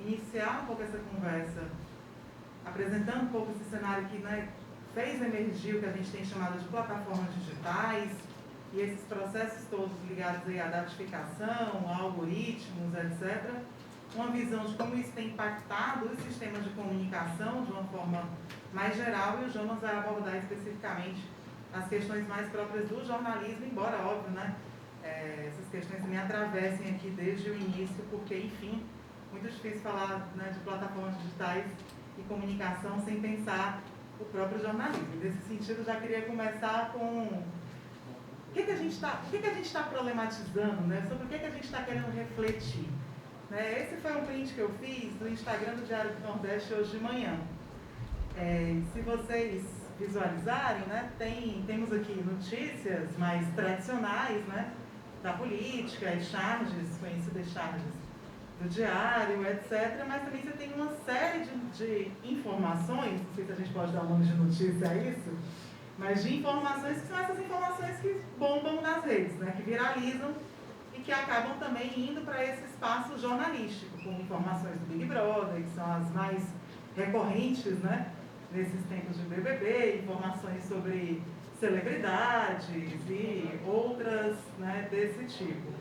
iniciar um pouco essa conversa, apresentando um pouco esse cenário que, né, fez emergir o que a gente tem chamado de plataformas digitais, e esses processos todos ligados aí à datificação, a algoritmos, etc. Uma visão de como isso tem impactado os sistemas de comunicação de uma forma mais geral, e o Jonas vai abordar especificamente as questões mais próprias do jornalismo, embora, óbvio, né, essas questões me atravessem aqui desde o início, porque, enfim, muito difícil falar, né, de plataformas digitais e comunicação sem pensar o próprio jornalismo. Nesse sentido, já queria começar com o que a gente está problematizando, né, sobre o que a gente está querendo refletir. Esse foi um print que eu fiz do Instagram do Diário do Nordeste hoje de manhã. Se vocês visualizarem, né, temos aqui notícias mais tradicionais, né, da política, as charges, conhecidas charges do diário, etc. Mas também você tem uma série de informações, não sei se a gente pode dar um nome de notícia a isso, mas de informações que são essas informações que bombam nas redes, né, que viralizam e que acabam também indo para esse espaço jornalístico, como informações do Big Brother, que são as mais recorrentes, né, nesses tempos de BBB, informações sobre celebridades e outras, né, desse tipo.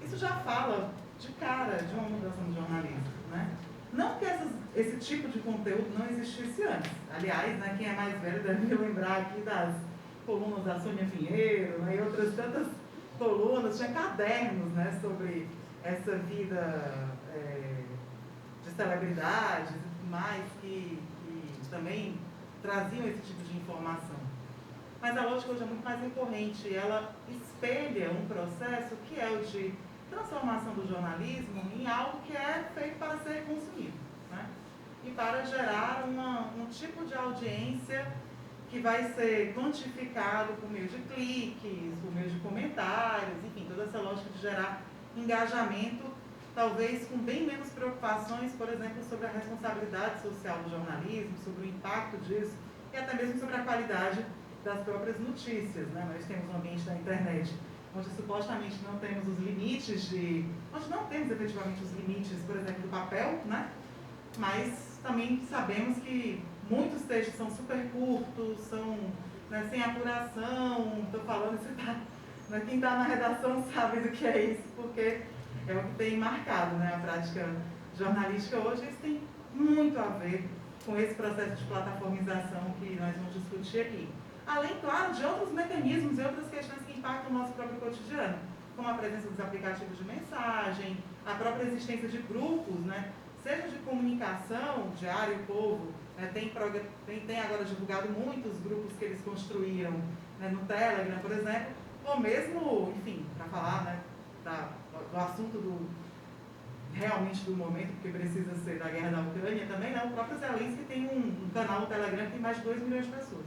Isso já fala de cara de uma mudança no jornalismo, né? Não que esse tipo de conteúdo não existisse antes. Aliás, né, quem é mais velho deve lembrar aqui das colunas da Sônia Pinheiro, né, e outras tantas colunas, tinha cadernos, né, sobre essa vida de celebridades e tudo mais, que também traziam esse tipo de informação. Mas a lógica hoje é muito mais recorrente, ela espelha um processo que é o de transformação do jornalismo em algo que é feito para ser consumido, né? E para gerar um tipo de audiência que vai ser quantificado por meio de cliques, por meio de comentários, enfim, toda essa lógica de gerar engajamento, talvez com bem menos preocupações, por exemplo, sobre a responsabilidade social do jornalismo, sobre o impacto disso, e até mesmo sobre a qualidade das próprias notícias, né? Nós temos um ambiente da internet onde supostamente não temos os limites onde não temos efetivamente os limites, por exemplo, do papel, né? Mas também sabemos que muitos textos são super curtos, são, né, sem apuração, estou falando, quem está na redação sabe do que é isso, porque é o que tem marcado, né, a prática jornalística hoje. Isso tem muito a ver com esse processo de plataformização que nós vamos discutir aqui. Além, claro, de outros mecanismos e outras questões que impactam o nosso próprio cotidiano, como a presença dos aplicativos de mensagem, a própria existência de grupos, né, seja de comunicação, Diário e Povo, né, tem agora divulgado muitos grupos que eles construíram, né, no Telegram, por exemplo, ou mesmo, enfim, para falar, né, do assunto realmente do momento, porque precisa ser da guerra da Ucrânia também, né, o próprio Zelensky tem um canal no Telegram que tem mais de 2 milhões de pessoas,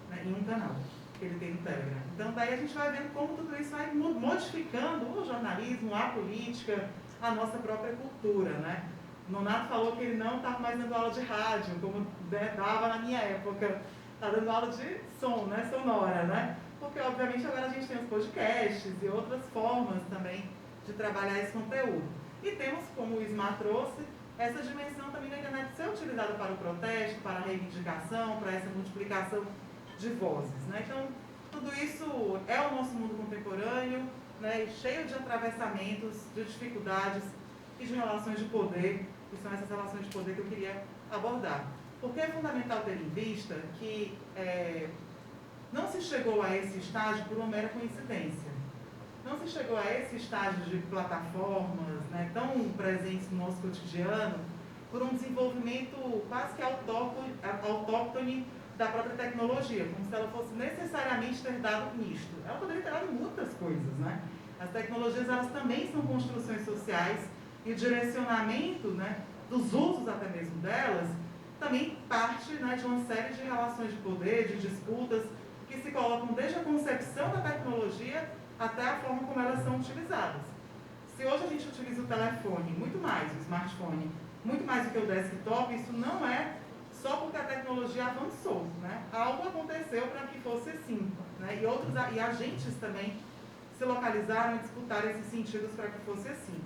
né, em um canal que ele tem no Telegram. Então daí a gente vai vendo como tudo isso vai modificando o jornalismo, a política, a nossa própria cultura, né. Nonato falou que ele não estava mais dando aula de rádio, como dava na minha época, está dando aula de som, né, sonora, né, porque obviamente agora a gente tem os podcasts e outras formas também de trabalhar esse conteúdo. E temos, como o Ismar trouxe, essa dimensão também da internet ser utilizada para o protesto, para a reivindicação, para essa multiplicação de vozes, né. Então, tudo isso é o nosso mundo contemporâneo, né, cheio de atravessamentos, de dificuldades e de relações de poder, que são essas relações de poder que eu queria abordar. Porque é fundamental ter em vista que não se chegou a esse estágio por uma mera coincidência. Não se chegou a esse estágio de plataformas, né, tão presentes no nosso cotidiano por um desenvolvimento quase que autóctone da própria tecnologia, como se ela fosse necessariamente ter dado nisto. Ela poderia ter dado muitas coisas, né? As tecnologias, elas também são construções sociais, e o direcionamento, né, dos usos até mesmo delas também parte, né, de uma série de relações de poder, de disputas que se colocam desde a concepção da tecnologia até a forma como elas são utilizadas. Se hoje a gente utiliza o telefone muito mais, o smartphone, muito mais do que o desktop, isso não é só porque a tecnologia avançou, né? Algo aconteceu para que fosse assim, né? E agentes também se localizaram e disputaram esses sentidos para que fosse assim.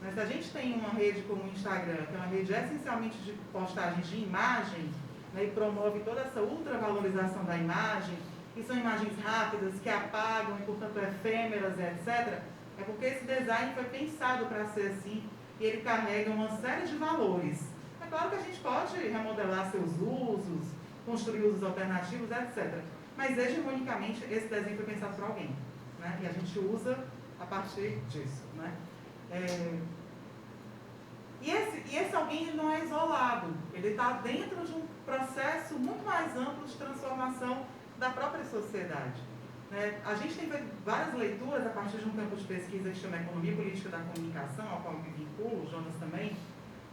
Mas se a gente tem uma rede como o Instagram, que é uma rede essencialmente de postagem de imagem, né, e promove toda essa ultravalorização da imagem, e são imagens rápidas, que apagam e, portanto, efêmeras, etc., é porque esse design foi pensado para ser assim, e ele carrega uma série de valores. É claro que a gente pode remodelar seus usos, construir usos alternativos, etc. Mas, hegemonicamente, esse desenho foi pensado por alguém, né? E a gente usa a partir disso, né? E esse alguém não é isolado, ele está dentro de um processo muito mais amplo de transformação da própria sociedade. Né? A gente tem feito várias leituras a partir de um campo de pesquisa que chama Economia Política da Comunicação, ao qual me vinculo, o Jonas também,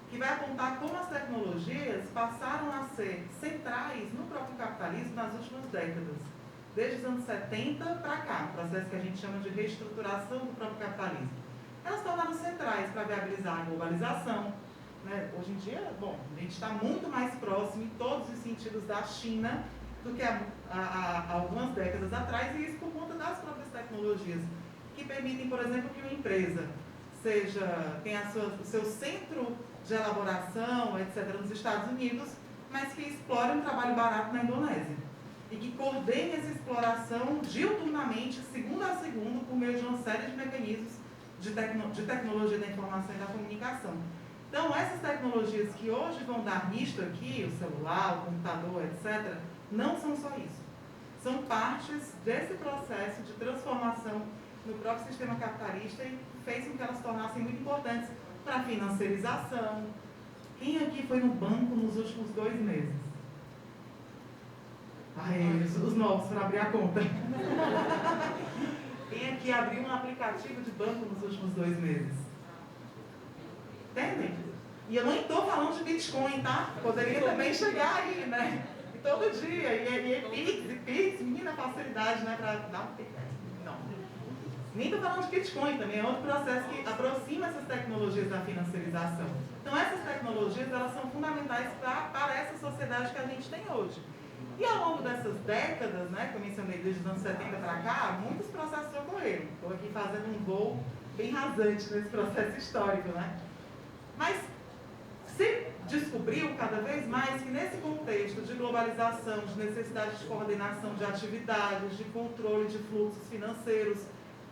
que vai apontar como as tecnologias passaram a ser centrais no próprio capitalismo nas últimas décadas. Desde os anos 70 para cá, um processo que a gente chama de reestruturação do próprio capitalismo. Elas tornaram centrais para viabilizar a globalização. Né? Hoje em dia, bom, a gente está muito mais próximo em todos os sentidos da China do que há algumas décadas atrás, e isso por conta das próprias tecnologias, que permitem, por exemplo, que uma empresa tenha o seu centro de elaboração, etc., nos Estados Unidos, mas que explore um trabalho barato na Indonésia. E que coordene essa exploração diuturnamente, segundo a segundo, por meio de uma série de mecanismos de tecnologia da informação e da comunicação. Então, essas tecnologias que hoje vão dar nisto aqui, o celular, o computador, etc., não são só isso. São partes desse processo de transformação no próprio sistema capitalista e fez com que elas se tornassem muito importantes para a financiarização. Quem aqui foi no banco nos últimos 2 meses? Os novos para abrir a conta. Quem aqui abriu um aplicativo de banco nos últimos 2 meses? Entendem? E eu não estou falando de Bitcoin, tá? Poderia também chegar aí, né? E todo dia. E Pix, menina, facilidade, né? Para dar um Pix. Não. Nem estou falando de Bitcoin também, é outro processo que aproxima essas tecnologias da financiarização. Então, essas tecnologias, elas são fundamentais para essa sociedade que a gente tem hoje. E ao longo dessas décadas, né, que eu mencionei desde os anos 70 para cá, muitos processos ocorreram. Estou aqui fazendo um voo bem rasante nesse processo histórico, né? Mas se descobriu cada vez mais que nesse contexto de globalização, de necessidade de coordenação de atividades, de controle de fluxos financeiros,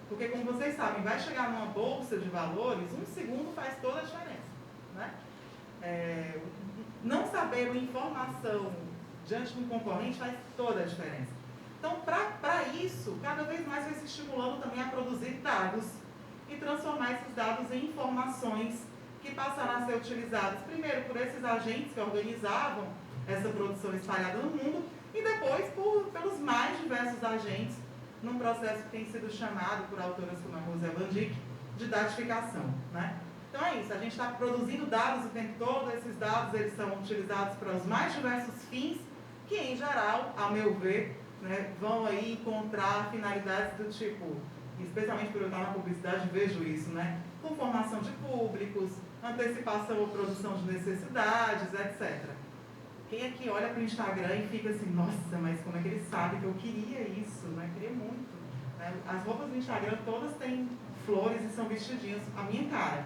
porque, como vocês sabem, vai chegar numa bolsa de valores, 1 segundo faz toda a diferença, né? Não saber uma informação diante de um concorrente faz toda a diferença. Então, para isso, cada vez mais vai se estimulando também a produzir dados e transformar esses dados em informações que passarão a ser utilizadas, primeiro, por esses agentes que organizavam essa produção espalhada no mundo, e depois pelos mais diversos agentes, num processo que tem sido chamado por autoras como a Rosa Van Dijk de datificação, né? Então é isso, a gente está produzindo dados o tempo todo, esses dados eles são utilizados para os mais diversos fins, que em geral, a meu ver, né, vão aí encontrar finalidades do tipo, especialmente por eu estar na publicidade, vejo isso, né? Com formação de públicos, antecipação ou produção de necessidades, etc. Quem aqui olha para o Instagram e fica assim, nossa, mas como é que ele sabe que eu queria isso, né? Queria muito. Né? As roupas do Instagram todas têm flores e são vestidinhos, a minha cara.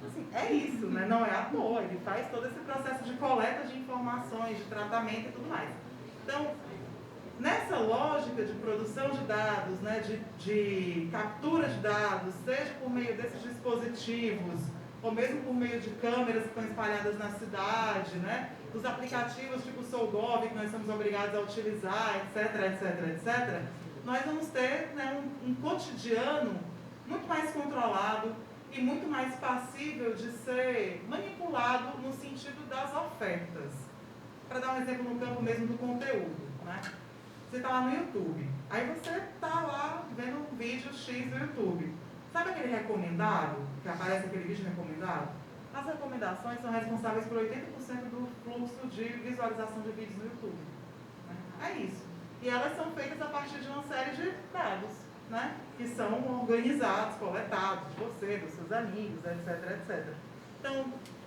Assim, é isso, né? Não é à toa, ele faz todo esse processo de coleta de informações, de tratamento e tudo mais. Então, nessa lógica de produção de dados, né, de captura de dados, seja por meio desses dispositivos, ou mesmo por meio de câmeras que estão espalhadas na cidade, né, dos aplicativos tipo SouGov, que nós somos obrigados a utilizar, etc, etc, etc, nós vamos ter, né, um cotidiano muito mais controlado e muito mais passível de ser manipulado no sentido das ofertas. Para dar um exemplo no campo mesmo do conteúdo, né? Você está lá no YouTube, aí você está lá vendo um vídeo X do YouTube. Sabe aquele recomendado, que aparece aquele vídeo recomendado? As recomendações são responsáveis por 80% do fluxo de visualização de vídeos no YouTube. Né? É isso. E elas são feitas a partir de uma série de dados, né? Que são organizados, coletados de você, dos seus amigos, etc, etc. Então,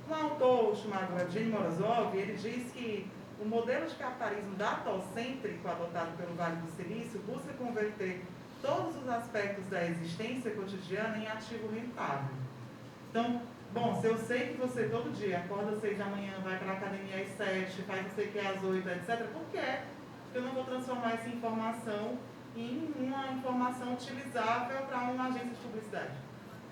um autor chamado Evgeny Morozov, ele diz que o modelo de capitalismo datocêntrico adotado pelo Vale do Silício busca converter todos os aspectos da existência cotidiana em ativo rentável. Então, Bom, se eu sei que você todo dia acorda às 6 da manhã, vai para a academia às 7, faz não sei o que às 8, etc., por quê? Porque eu não vou transformar essa informação em uma informação utilizável para uma agência de publicidade.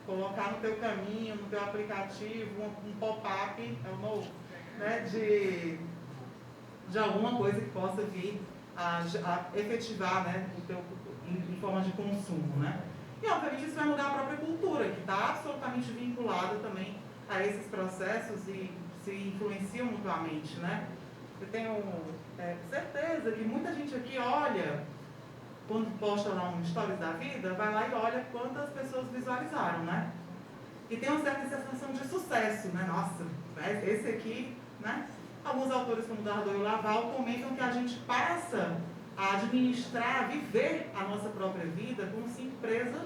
Colocar no teu caminho, no teu aplicativo, um pop-up, é o novo, né, de alguma coisa que possa vir a efetivar, né, o teu, em forma de consumo, né? E, obviamente, isso vai mudar a própria cultura, que está absolutamente vinculada também a esses processos e se influenciam mutuamente, né? Eu tenho certeza que muita gente aqui olha, quando posta lá um stories da vida, vai lá e olha quantas pessoas visualizaram, né? E tem uma certa sensação de sucesso, né? Nossa, esse aqui, né? Alguns autores, como Dardot e Laval, comentam que a gente passa a administrar, a viver a nossa própria vida como se empresa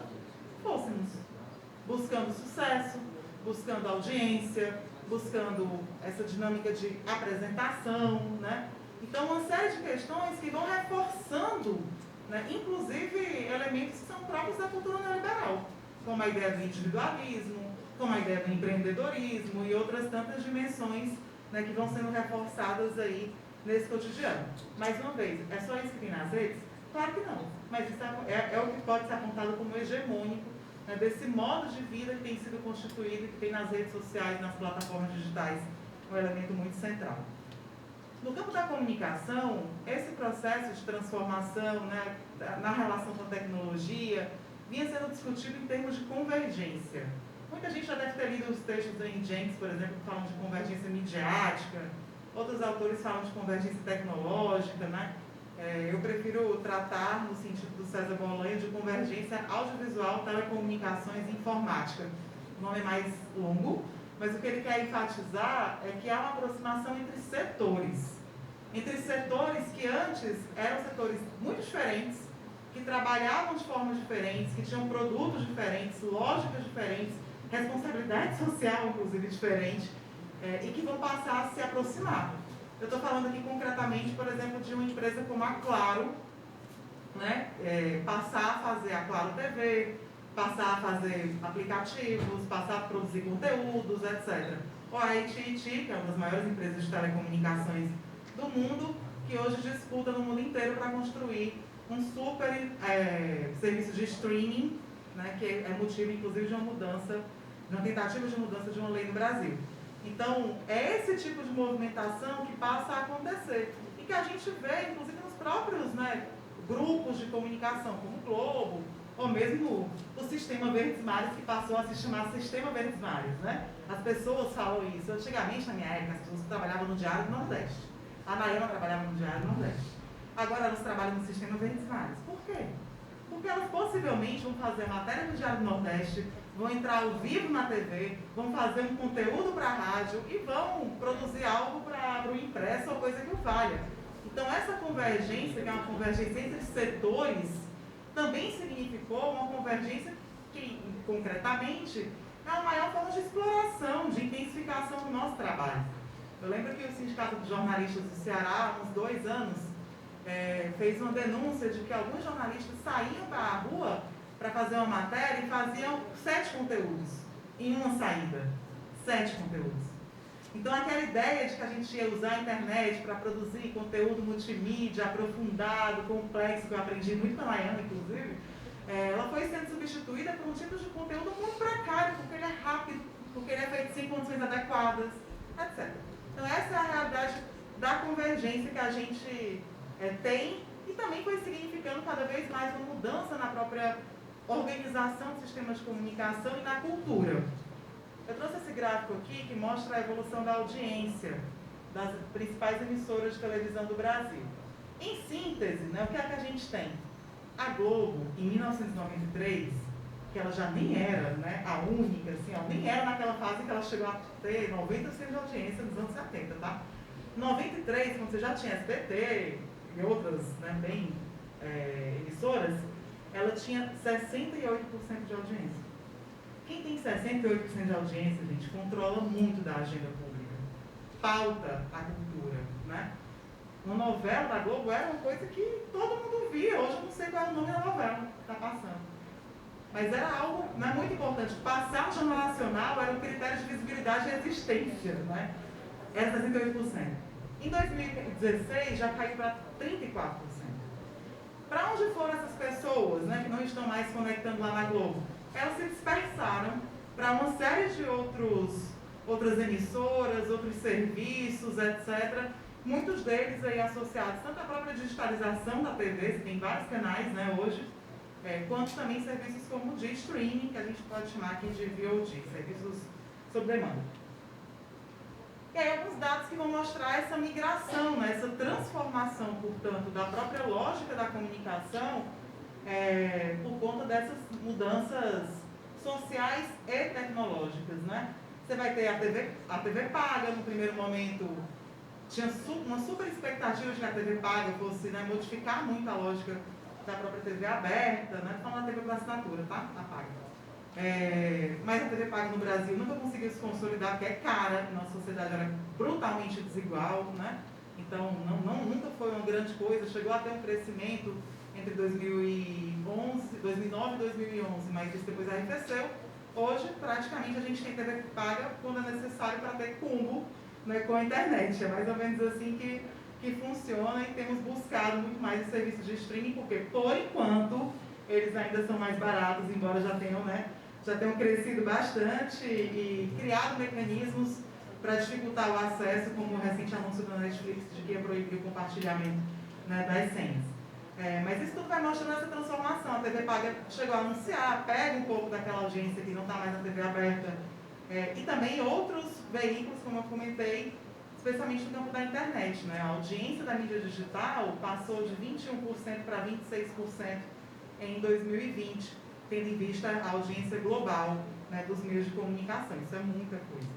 fôssemos, buscando sucesso, buscando audiência, buscando essa dinâmica de apresentação, né? Então, uma série de questões que vão reforçando, né, inclusive elementos que são próprios da cultura neoliberal, como a ideia do individualismo, como a ideia do empreendedorismo e outras tantas dimensões, né, que vão sendo reforçadas aí nesse cotidiano. Mais uma vez, é só isso que tem nas redes? Claro que não, mas isso é o que pode ser apontado como hegemônico, né, desse modo de vida que tem sido constituído e que tem nas redes sociais, nas plataformas digitais, um elemento muito central. No campo da comunicação, esse processo de transformação, né, na relação com a tecnologia vinha sendo discutido em termos de convergência. Muita gente já deve ter lido os textos do Ian Jenkins, por exemplo, que falam de convergência midiática, outros autores falam de convergência tecnológica, né? Eu prefiro tratar, no sentido do César Bolanho, de convergência audiovisual, telecomunicações e informática. O nome é mais longo, mas o que ele quer enfatizar é que há uma aproximação entre setores que antes eram setores muito diferentes, que trabalhavam de formas diferentes, que tinham produtos diferentes, lógicas diferentes, responsabilidade social, inclusive, diferente, e que vão passar a se aproximar. Eu estou falando aqui concretamente, por exemplo, de uma empresa como a Claro, né, passar a fazer a Claro TV, passar a fazer aplicativos, passar a produzir conteúdos, etc. Ou a AT&T, que é uma das maiores empresas de telecomunicações do mundo, que hoje disputa no mundo inteiro para construir um super serviço de streaming, né, que é motivo, inclusive, de uma tentativa de mudança de uma lei no Brasil. Então, é esse tipo de movimentação que passa a acontecer e que a gente vê, inclusive, nos próprios, né, grupos de comunicação, como o Globo, ou mesmo o Sistema Verdes Mares, que passou a se chamar Sistema Verdes Mares, né? As pessoas falam isso. Antigamente, na minha época, as pessoas trabalhavam no Diário do Nordeste. A Nayana trabalhava no Diário do Nordeste. Agora elas trabalham no Sistema Verdes Mares. Por quê? Porque elas possivelmente vão fazer matéria no Diário do Nordeste, vão entrar ao vivo na TV, vão fazer um conteúdo para a rádio e vão produzir algo para o impresso ou coisa que o valha. Então, essa convergência, que é uma convergência entre setores, também significou uma convergência que, concretamente, é a maior forma de exploração, de intensificação do nosso trabalho. Eu lembro que o Sindicato de Jornalistas do Ceará, há uns 2 anos, fez uma denúncia de que alguns jornalistas saíam para a rua para fazer uma matéria e faziam 7 conteúdos em uma saída. 7 conteúdos. Então, aquela ideia de que a gente ia usar a internet para produzir conteúdo multimídia, aprofundado, complexo, que eu aprendi muito com a Nayana, inclusive, ela foi sendo substituída por um tipo de conteúdo muito precário, porque ele é rápido, porque ele é feito sem condições adequadas, etc. Então, essa é a realidade da convergência que a gente tem e também foi significando cada vez mais uma mudança na própria organização do sistema de comunicação e na cultura. Eu trouxe esse gráfico aqui que mostra a evolução da audiência das principais emissoras de televisão do Brasil. Em síntese, né, o que é que a gente tem? A Globo, em 1993, que ela já nem era, né, a única, assim, ela nem era naquela fase que ela chegou a ter 90% de audiência nos anos 70, tá? Em 93, quando você já tinha SBT e outras, né, bem emissoras, ela tinha 68% de audiência. Quem tem 68% de audiência, gente, controla muito da agenda pública. Pauta a cultura, né? Uma novela da Globo era uma coisa que todo mundo via. Hoje eu não sei qual é o nome da novela que está passando. Mas era algo, né, muito importante. Passar no Jornal Nacional era um critério de visibilidade e existência, né? Era 68%. Em 2016 já caiu para 34%. Para onde foram essas pessoas, né, que não estão mais conectando lá na Globo? Elas se dispersaram para uma série de outras emissoras, outros serviços, etc. Muitos deles aí associados tanto à própria digitalização da TV, que tem vários canais, né, hoje, quanto também serviços como de streaming, que a gente pode chamar aqui de VOD, serviços sob demanda. E aí alguns dados que vão mostrar essa migração, né, essa transformação, portanto, da própria lógica da comunicação por conta dessas mudanças sociais e tecnológicas, né? Você vai ter a TV paga, no primeiro momento tinha uma super expectativa de que a TV paga fosse, né, modificar muito a lógica da própria TV aberta, né? Falando da TV por assinatura, tá? A paga. Mas a TV paga no Brasil nunca conseguiu se consolidar, porque é cara, nossa sociedade era brutalmente desigual, né? Então nunca foi uma grande coisa, chegou a ter um crescimento entre 2009 e 2011, mas isso depois arrefeceu. Hoje, praticamente, a gente tem TV paga quando é necessário para ter combo, né, com a internet. É mais ou menos assim que funciona, e temos buscado muito mais os serviços de streaming, porque, por enquanto, eles ainda são mais baratos, embora já tenham crescido bastante e criado mecanismos para dificultar o acesso, como o recente anúncio da Netflix de que ia proibir o compartilhamento, né, das senhas. Mas isso tudo vai mostrando essa transformação. A TV paga chegou a anunciar, pega um pouco daquela audiência que não está mais na TV aberta, e também outros veículos, como eu comentei, especialmente no campo da internet, né? A audiência da mídia digital passou de 21% para 26% em 2020, tendo em vista a audiência global, né, dos meios de comunicação. Isso é muita coisa.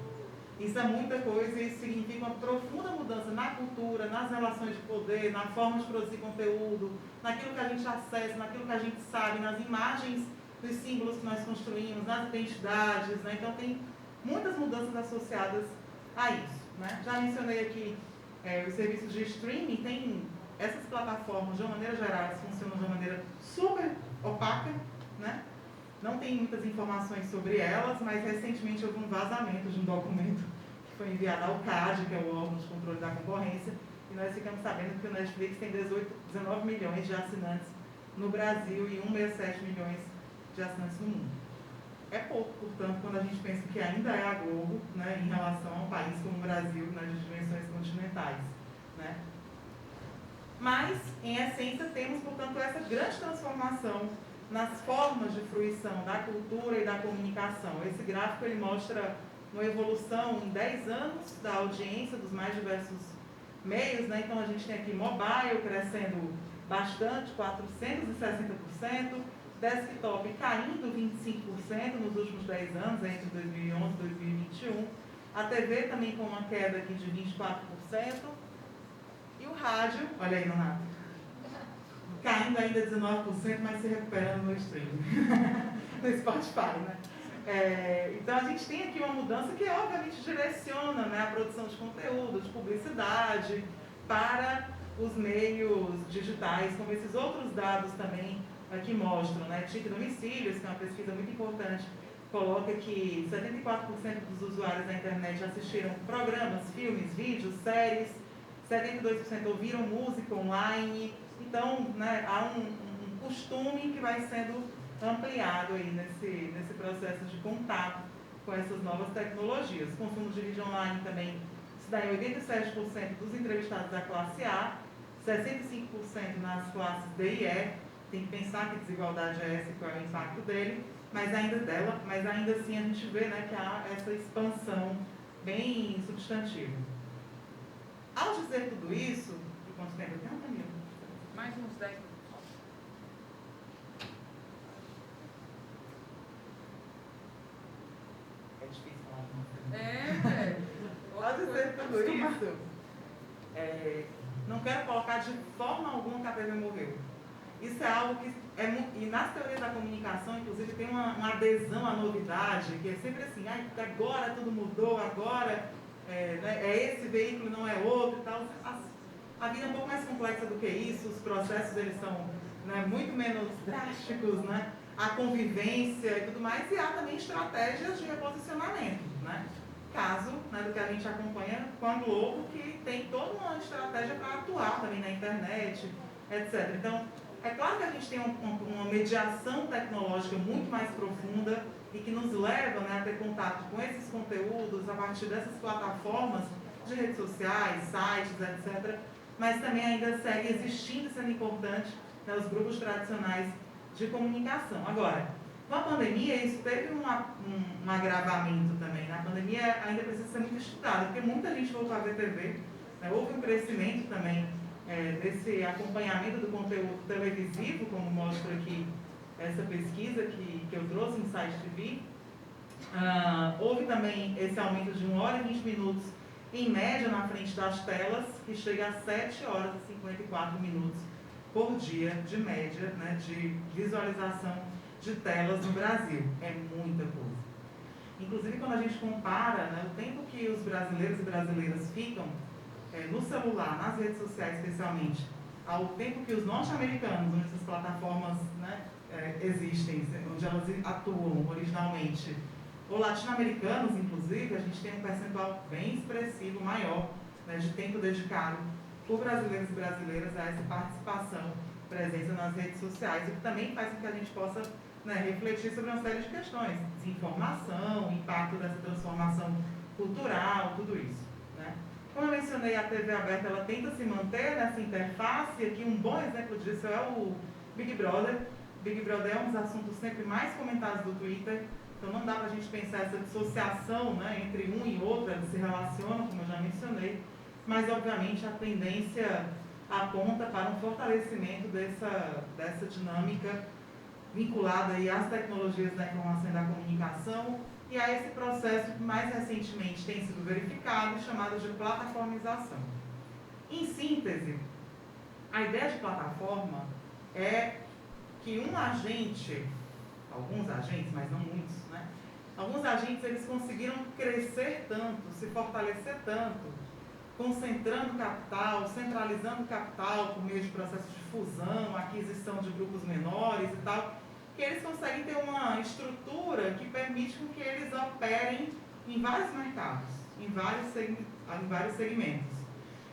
Isso é muita coisa e significa uma profunda mudança na cultura, nas relações de poder, na forma de produzir conteúdo, naquilo que a gente acessa, naquilo que a gente sabe, nas imagens dos símbolos que nós construímos, nas identidades, né? Então tem muitas mudanças associadas a isso, né? Já mencionei aqui os serviços de streaming. Tem essas plataformas, de uma maneira geral, funcionam de uma maneira super opaca, né? Não tem muitas informações sobre elas, mas recentemente houve um vazamento de um documento que foi enviado ao CAD, que é o órgão de controle da concorrência, e nós ficamos sabendo que o Netflix tem 19 milhões de assinantes no Brasil e 1,67 milhões de assinantes no mundo. É pouco, portanto, quando a gente pensa que ainda é a Globo, né, em relação a um país como o Brasil, nas dimensões continentais, né? Mas, em essência, temos, portanto, essa grande transformação nas formas de fruição da cultura e da comunicação. Esse gráfico ele mostra uma evolução em 10 anos da audiência dos mais diversos meios, né? Então a gente tem aqui mobile crescendo bastante, 460%, desktop caindo 25% nos últimos 10 anos, entre 2011 e 2021, a TV também com uma queda aqui de 24%, e o rádio, olha aí, Renato, caindo ainda 19%, mas se recuperando no streaming, no Spotify, né? Então a gente tem aqui uma mudança que obviamente direciona, né, a produção de conteúdo, de publicidade para os meios digitais, como esses outros dados também aqui mostram, né? TIC Domicílios, que é uma pesquisa muito importante, coloca que 74% dos usuários da internet assistiram programas, filmes, vídeos, séries, 72% ouviram música online. Então, né, há um costume que vai sendo ampliado aí nesse processo de contato com essas novas tecnologias. O consumo de vídeo online também se dá em 87% dos entrevistados da classe A, 65% nas classes D e E. Tem que pensar que desigualdade é essa e qual é o impacto dele, mas ainda assim a gente vê, né, que há essa expansão bem substantiva. Ao dizer tudo isso, e quanto tempo eu tenho, Camila? Mais uns 10 minutos. É difícil falar de uma Ao dizer tudo isso, não quero colocar de forma alguma que a TV morreu. Isso é algo que e nas teorias da comunicação, inclusive, tem uma adesão à novidade, que é sempre assim, agora tudo mudou, agora esse veículo, não é outro e tal. A vida é um pouco mais complexa do que isso, os processos eles são, né, muito menos drásticos, né? a convivência e tudo mais, e há também estratégias de reposicionamento, né? Caso, né, do que a gente acompanha com a Globo, que tem toda uma estratégia para atuar também na internet, etc. Então, é claro que a gente tem uma mediação tecnológica muito mais profunda e que nos leva, né, a ter contato com esses conteúdos a partir dessas plataformas de redes sociais, sites, etc. Mas também ainda segue existindo e sendo importante, né, os grupos tradicionais de comunicação. Agora, com a pandemia, isso teve um agravamento também. Né? A pandemia ainda precisa ser muito estudada, porque muita gente voltou a ver TV, né? Houve um crescimento também desse acompanhamento do conteúdo televisivo, como mostra aqui essa pesquisa que eu trouxe, Insight TV. Houve também esse aumento de 1 hora e 20 minutos, em média, na frente das telas, que chega a 7 horas e 54 minutos por dia, de média, né, de visualização de telas no Brasil. É muita coisa. Inclusive, quando a gente compara, né, o tempo que os brasileiros e brasileiras ficam no celular, nas redes sociais especialmente, ao tempo que os norte-americanos, onde essas plataformas, né, existem, onde elas atuam originalmente, ou latino-americanos, inclusive, a gente tem um percentual bem expressivo, maior, né, de tempo dedicado por brasileiros e brasileiras a essa participação, presença nas redes sociais, o que também faz com que a gente possa, né, refletir sobre uma série de questões, desinformação, impacto dessa transformação cultural, tudo isso. Né? Como eu mencionei, a TV aberta ela tenta se manter nessa interface, e aqui um bom exemplo disso é o Big Brother. Big Brother é um dos assuntos sempre mais comentados do Twitter, então não dá para a gente pensar essa dissociação, né, entre um e outro, eles se relacionam, como eu já mencionei, mas obviamente a tendência aponta para um fortalecimento dessa dinâmica vinculada aí às tecnologias da informação e da comunicação e a esse processo que mais recentemente tem sido verificado, chamado de plataformização. Em síntese, a ideia de plataforma é que um agente, alguns agentes, mas não muitos, né? Alguns agentes eles conseguiram crescer tanto, se fortalecer tanto, concentrando capital, centralizando capital por meio de processos de fusão, aquisição de grupos menores e tal, que eles conseguem ter uma estrutura que permite que eles operem em vários mercados, em vários segmentos.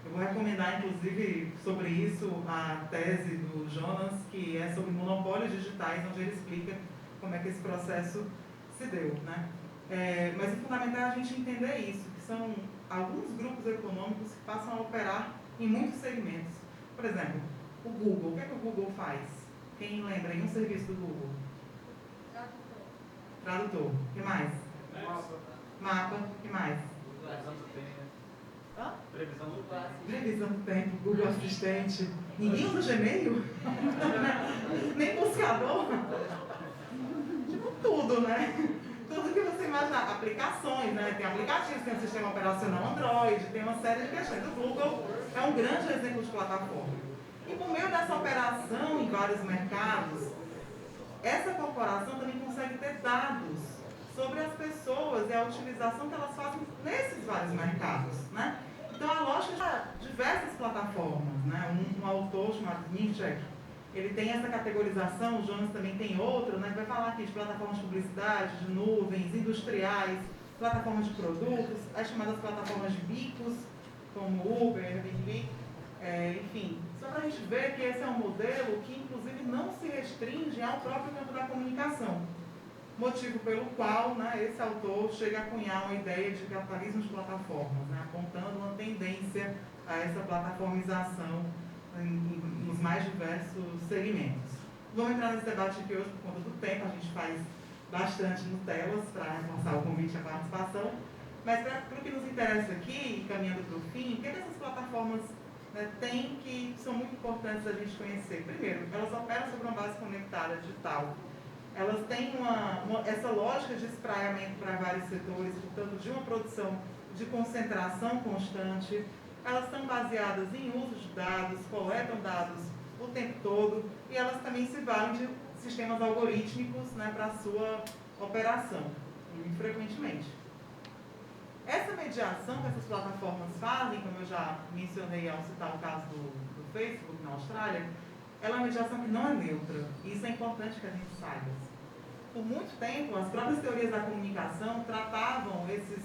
Eu vou recomendar, inclusive, sobre isso a tese do Jonas, que é sobre monopólios digitais, onde ele explica como é que esse processo se deu. Né? Mas o fundamental é a gente entender isso, que são alguns grupos econômicos que passam a operar em muitos segmentos. Por exemplo, o Google. O que é que o Google faz? Quem lembra em um serviço do Google? Tradutor. O que mais? Mapa. O que mais? Previsão do tempo. Previsão do tempo. Google Assistente. Ninguém usa Gmail? Nem buscador? Tipo tudo, né? Tudo que você imaginar. Aplicações, né? Tem aplicativos, tem um sistema operacional Android, tem uma série de questões. O Google é um grande exemplo de plataforma. E por meio dessa operação em vários mercados, essa corporação também consegue ter dados sobre as pessoas e a utilização que elas fazem nesses vários mercados, né? Então a lógica de diversas plataformas, né? Um autor chamado Nietzsche, ele tem essa categorização, o Jonas também tem outra, né? Vai falar aqui de plataformas de publicidade, de nuvens, industriais, plataformas de produtos, as chamadas plataformas de bicos, como Uber, Airbnb, enfim, só para a gente ver que esse é um modelo que inclusive não se restringe ao próprio campo da comunicação. Motivo pelo qual, né, esse autor chega a cunhar uma ideia de capitalismo de plataformas, né, apontando uma tendência a essa plataformização nos mais diversos segmentos. Vamos entrar nesse debate aqui hoje por conta do tempo, a gente faz bastante no Telas para reforçar o convite à participação, mas para o que nos interessa aqui, caminhando para o fim, o que essas plataformas, né, têm que são muito importantes a gente conhecer? Primeiro, elas operam sobre uma base conectada digital. Elas têm essa lógica de espraiamento para vários setores, portanto, de uma produção de concentração constante. Elas estão baseadas em uso de dados, coletam dados o tempo todo e elas também se valem de sistemas algorítmicos, né, para a sua operação, muito frequentemente. Essa mediação que essas plataformas fazem, como eu já mencionei ao citar o caso do Facebook na Austrália, ela é uma mediação que não é neutra. E isso é importante que a gente saiba. por muito tempo, as próprias teorias da comunicação tratavam esses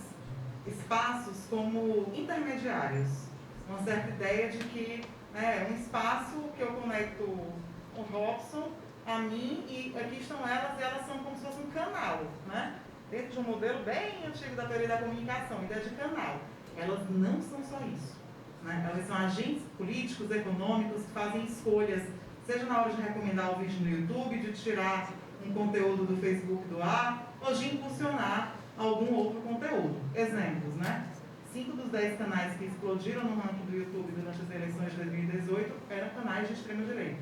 espaços como intermediários. Uma certa ideia de que é um espaço que eu conecto o Robson a mim e aqui estão elas e elas são como se fosse um canal, né? Dentro de um modelo bem antigo da teoria da comunicação, ideia de canal. Elas não são só isso, né? Elas são agentes políticos, econômicos que fazem escolhas, seja na hora de recomendar o vídeo no YouTube, de tirar um conteúdo do Facebook do ar, ou de impulsionar algum outro conteúdo. Exemplos, né? 5 dos 10 canais que explodiram no ranking do YouTube durante as eleições de 2018 eram canais de extrema-direita.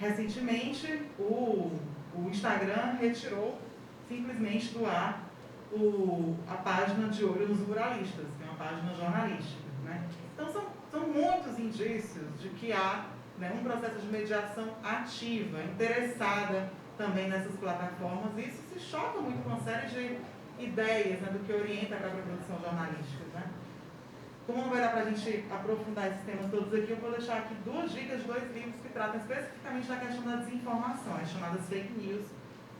Recentemente, o Instagram retirou simplesmente do ar a página de Olho nos Ruralistas, que é uma página jornalística, né? Então, são muitos indícios de que há, né, um processo de mediação ativa, interessada também nessas plataformas, e isso se choca muito com uma série de ideias, né, do que orienta a própria produção jornalística, né? Como não vai dar para a gente aprofundar esses temas todos aqui, eu vou deixar aqui 2 dicas de 2 livros que tratam especificamente da questão da desinformação, as chamadas fake news,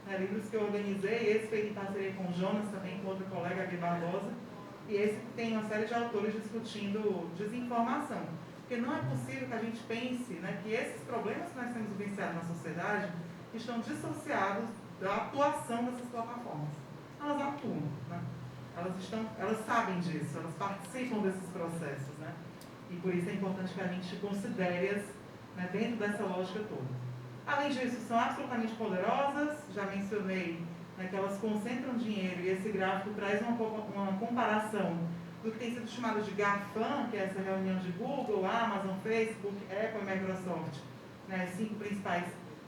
né, livros que eu organizei, esse feito em parceria com o Jonas, também com outro colega, Gui Barbosa, e esse tem uma série de autores discutindo desinformação. Porque não é possível que a gente pense, né, que esses problemas que nós temos vivenciado na sociedade estão dissociados da atuação dessas plataformas. Elas atuam, né? Elas sabem disso, elas participam desses processos, né? E por isso é importante que a gente considere-as, né, dentro dessa lógica toda. Além disso, são absolutamente poderosas, já mencionei, né, que elas concentram dinheiro e esse gráfico traz uma comparação do que tem sido chamado de GAFAM, que é essa reunião de Google, Amazon, Facebook, Apple e Microsoft, né, as 5 principais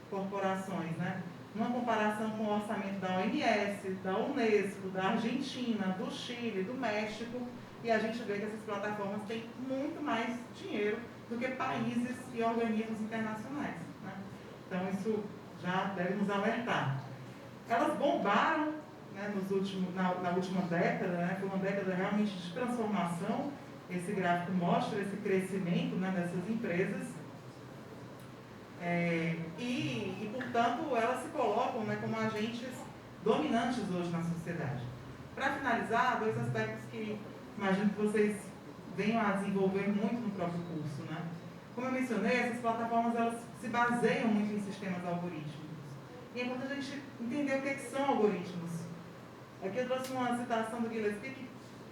corporações, né? Uma comparação com o orçamento da OMS, da Unesco, da Argentina, do Chile, do México, e a gente vê que essas plataformas têm muito mais dinheiro do que países e organismos internacionais, né? Então isso já deve nos alertar. Elas bombaram, né, na última década, né? Foi uma década realmente de transformação. Esse gráfico mostra esse crescimento, né, dessas empresas. E, portanto, elas se colocam, né, como agentes dominantes hoje na sociedade. Para finalizar, 2 aspectos que imagino que vocês venham a desenvolver muito no próprio curso, né? Como eu mencionei, essas plataformas elas se baseiam muito em sistemas algorítmicos. E é importante a gente entender o que são algoritmos. Aqui eu trouxe uma citação do Gillespie que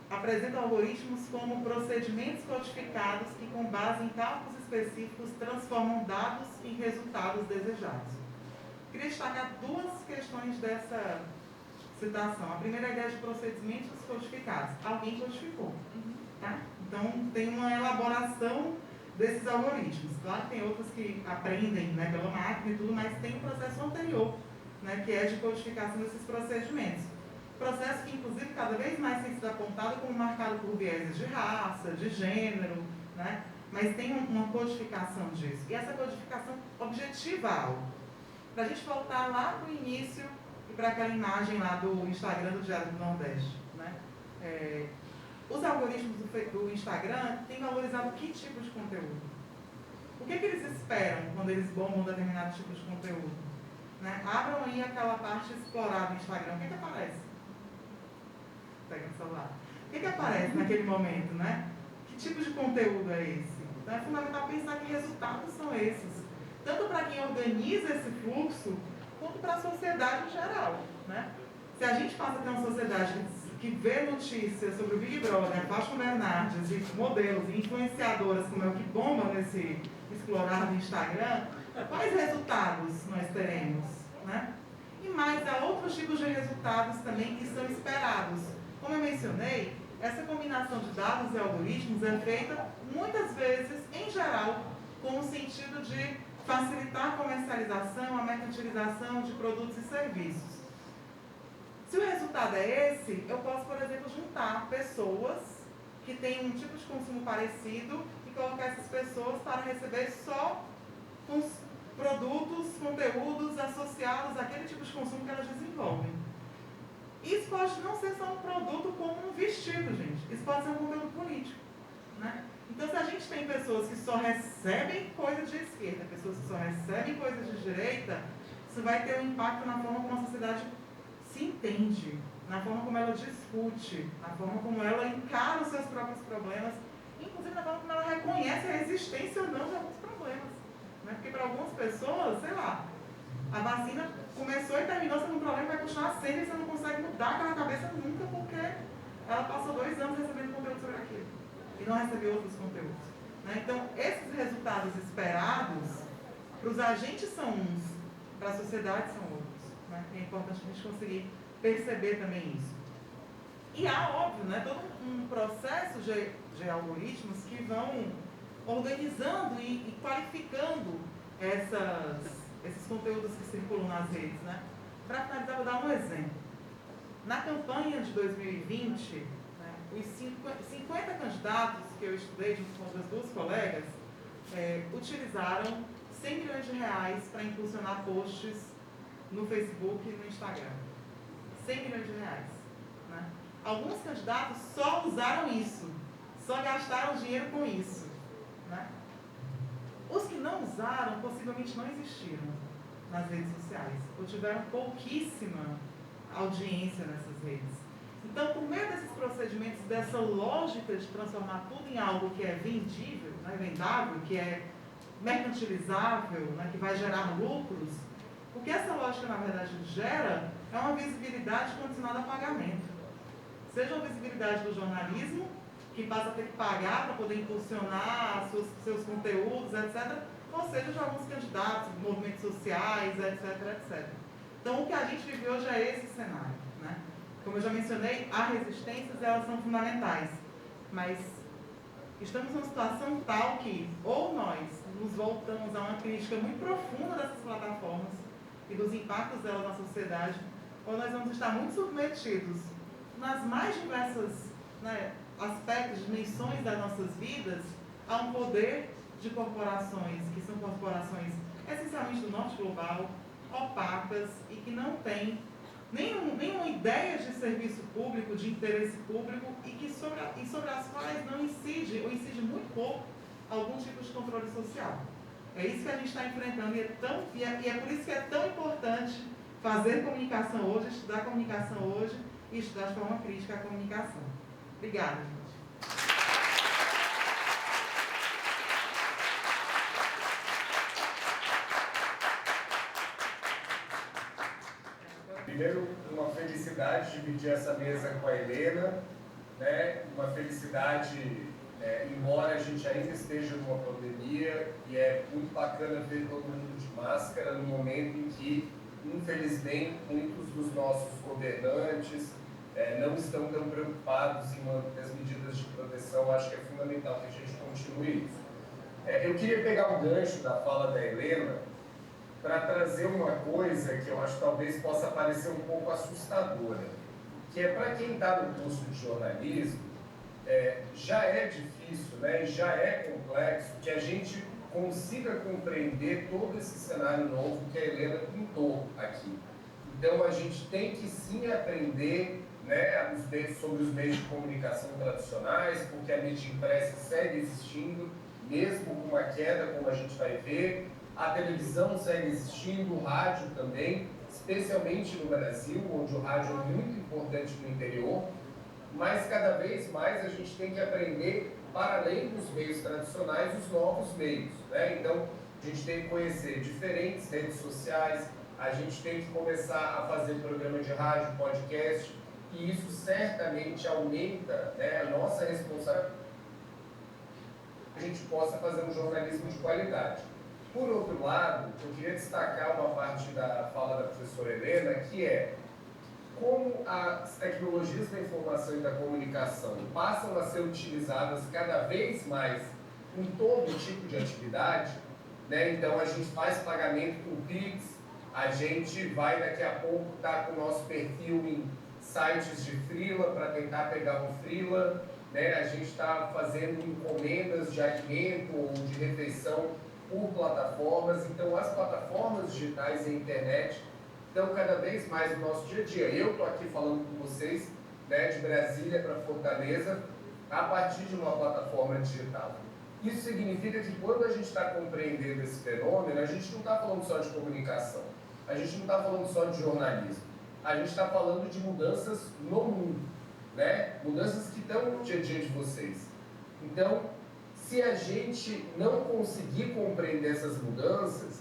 apresenta algoritmos como procedimentos codificados que, com base em cálculos específicos, transformam dados em resultados desejados. Queria destacar 2 questões dessa citação. A primeira é a ideia de procedimentos codificados. Alguém codificou, tá? Então, tem uma elaboração desses algoritmos. Claro que tem outros que aprendem, né, pela máquina e tudo, mas tem um processo anterior, né, que é de codificação desses procedimentos. Processo que, inclusive, cada vez mais tem sido apontado como marcado por vieses de raça, de gênero, né? Mas tem uma codificação disso. E essa codificação objetiva algo. Para a gente voltar lá para o início e para aquela imagem lá do Instagram do Diário do Nordeste, né? Os algoritmos do Instagram têm valorizado que tipo de conteúdo? O que eles esperam quando eles bombam determinado tipo de conteúdo? Né? Abram aí aquela parte explorada do Instagram. O que aparece? Pega no celular. O que aparece naquele momento, né? Que tipo de conteúdo é esse? Então é fundamental pensar que resultados são esses. Tanto para quem organiza esse fluxo, quanto para a sociedade em geral, né? Se a gente passa a ter uma sociedade que vê notícias sobre o Big Brother, Fátima Bernardes, e modelos e influenciadoras, como é o que bomba nesse explorar do Instagram, quais resultados nós teremos, né? E mais, há outros tipos de resultados também que são esperados. Como eu mencionei, essa combinação de dados e algoritmos é feita muitas vezes, em geral, com o sentido de facilitar a comercialização, a mercantilização de produtos e serviços. Se o resultado é esse, eu posso, por exemplo, juntar pessoas que têm um tipo de consumo parecido e colocar essas pessoas para receber só os produtos, conteúdos associados àquele tipo de consumo que elas desenvolvem. Isso pode não ser só um produto como um vestido, gente. Isso pode ser um conteúdo político, né? Então, se a gente tem pessoas que só recebem coisa de esquerda, pessoas que só recebem coisa de direita, isso vai ter um impacto na forma como a sociedade se entende, na forma como ela discute, na forma como ela encara os seus próprios problemas, inclusive na forma como ela reconhece a existência ou não de alguns problemas. Né? Porque para algumas pessoas, sei lá, a vacina começou e terminou sendo um problema, vai continuar sendo e você não consegue mudar aquela cabeça nunca, porque ela passou 2 anos recebendo conteúdo sobre aquilo e não recebeu outros conteúdos. Né? Então, esses resultados esperados, para os agentes são uns, para a sociedade são outros. Né? É importante a gente conseguir perceber também isso. E há, óbvio, né, todo um processo de algoritmos que vão organizando e qualificando esses conteúdos que circulam nas redes. Né? Para finalizar, vou dar um exemplo. Na campanha de 2020, né, os 50 candidatos que eu estudei junto com outras 2 colegas utilizaram 100 milhões de reais para impulsionar posts no Facebook e no Instagram. 100 milhões de reais. Né? Alguns candidatos só usaram isso, só gastaram dinheiro com isso. Né? Os que não usaram, possivelmente não existiram nas redes sociais, ou tiveram pouquíssima audiência nessas redes. Então, por meio desses procedimentos, dessa lógica de transformar tudo em algo que é vendível, né, vendável, que é mercantilizável, né, que vai gerar lucros, o que essa lógica, na verdade, gera é uma visibilidade condicionada a pagamento. Seja a visibilidade do jornalismo, que passa a ter que pagar para poder impulsionar seus conteúdos, etc., ou seja, de alguns candidatos, movimentos sociais, etc., etc. Então, o que a gente vive hoje é esse cenário. Né? Como eu já mencionei, as resistências elas são fundamentais, mas estamos numa situação tal que ou nós nos voltamos a uma crítica muito profunda dessas plataformas e dos impactos delas na sociedade, ou nós vamos estar muito submetidos nas mais diversas, né, aspectos, dimensões das nossas vidas, a um poder de corporações, que são corporações essencialmente do norte global, opacas e que não têm nenhuma ideia de serviço público, de interesse público e sobre as quais não incide, ou incide muito pouco, algum tipo de controle social. É isso que a gente está enfrentando e é por isso que é tão importante fazer comunicação hoje, estudar comunicação hoje e estudar de forma crítica a comunicação. Obrigada, gente. Primeiro, uma felicidade dividir essa mesa com a Helena, né? Uma felicidade, embora a gente ainda esteja numa pandemia, e é muito bacana ver todo mundo de máscara no momento em que, infelizmente, muitos dos nossos governantes não estão tão preocupados em manter as medidas de proteção. Acho que é fundamental que a gente continue isso. Eu queria pegar um gancho da fala da Helena para trazer uma coisa que eu acho que talvez possa parecer um pouco assustadora, que é para quem está no curso de jornalismo, já é difícil, né, e já é complexo que a gente consiga compreender todo esse cenário novo que a Helena pintou aqui. Então a gente tem que sim aprender, né, sobre os meios de comunicação tradicionais, porque a mídia impressa segue existindo, mesmo com uma queda, como a gente vai ver. A televisão segue existindo, o rádio também, especialmente no Brasil, onde o rádio é muito importante no interior, mas cada vez mais a gente tem que aprender, para além dos meios tradicionais, os novos meios. Né? Então, a gente tem que conhecer diferentes redes sociais, a gente tem que começar a fazer programa de rádio, podcast, e isso certamente aumenta, né, a nossa responsabilidade, que a gente possa fazer um jornalismo de qualidade. Por outro lado, eu queria destacar uma parte da fala da professora Helena, que é como as tecnologias da informação e da comunicação passam a ser utilizadas cada vez mais em todo tipo de atividade, né? Então a gente faz pagamento com Pix, a gente vai daqui a pouco estar com o nosso perfil em sites de freela para tentar pegar um freela, né? A gente está fazendo encomendas de alimento ou de refeição por plataformas. Então as plataformas digitais e a internet estão cada vez mais no nosso dia a dia. Eu estou aqui falando com vocês, né, de Brasília para Fortaleza a partir de uma plataforma digital. Isso significa que quando a gente está compreendendo esse fenômeno, a gente não está falando só de comunicação, a gente não está falando só de jornalismo, a gente está falando de mudanças no mundo, né? Mudanças que estão no dia a dia de vocês. Então, se a gente não conseguir compreender essas mudanças,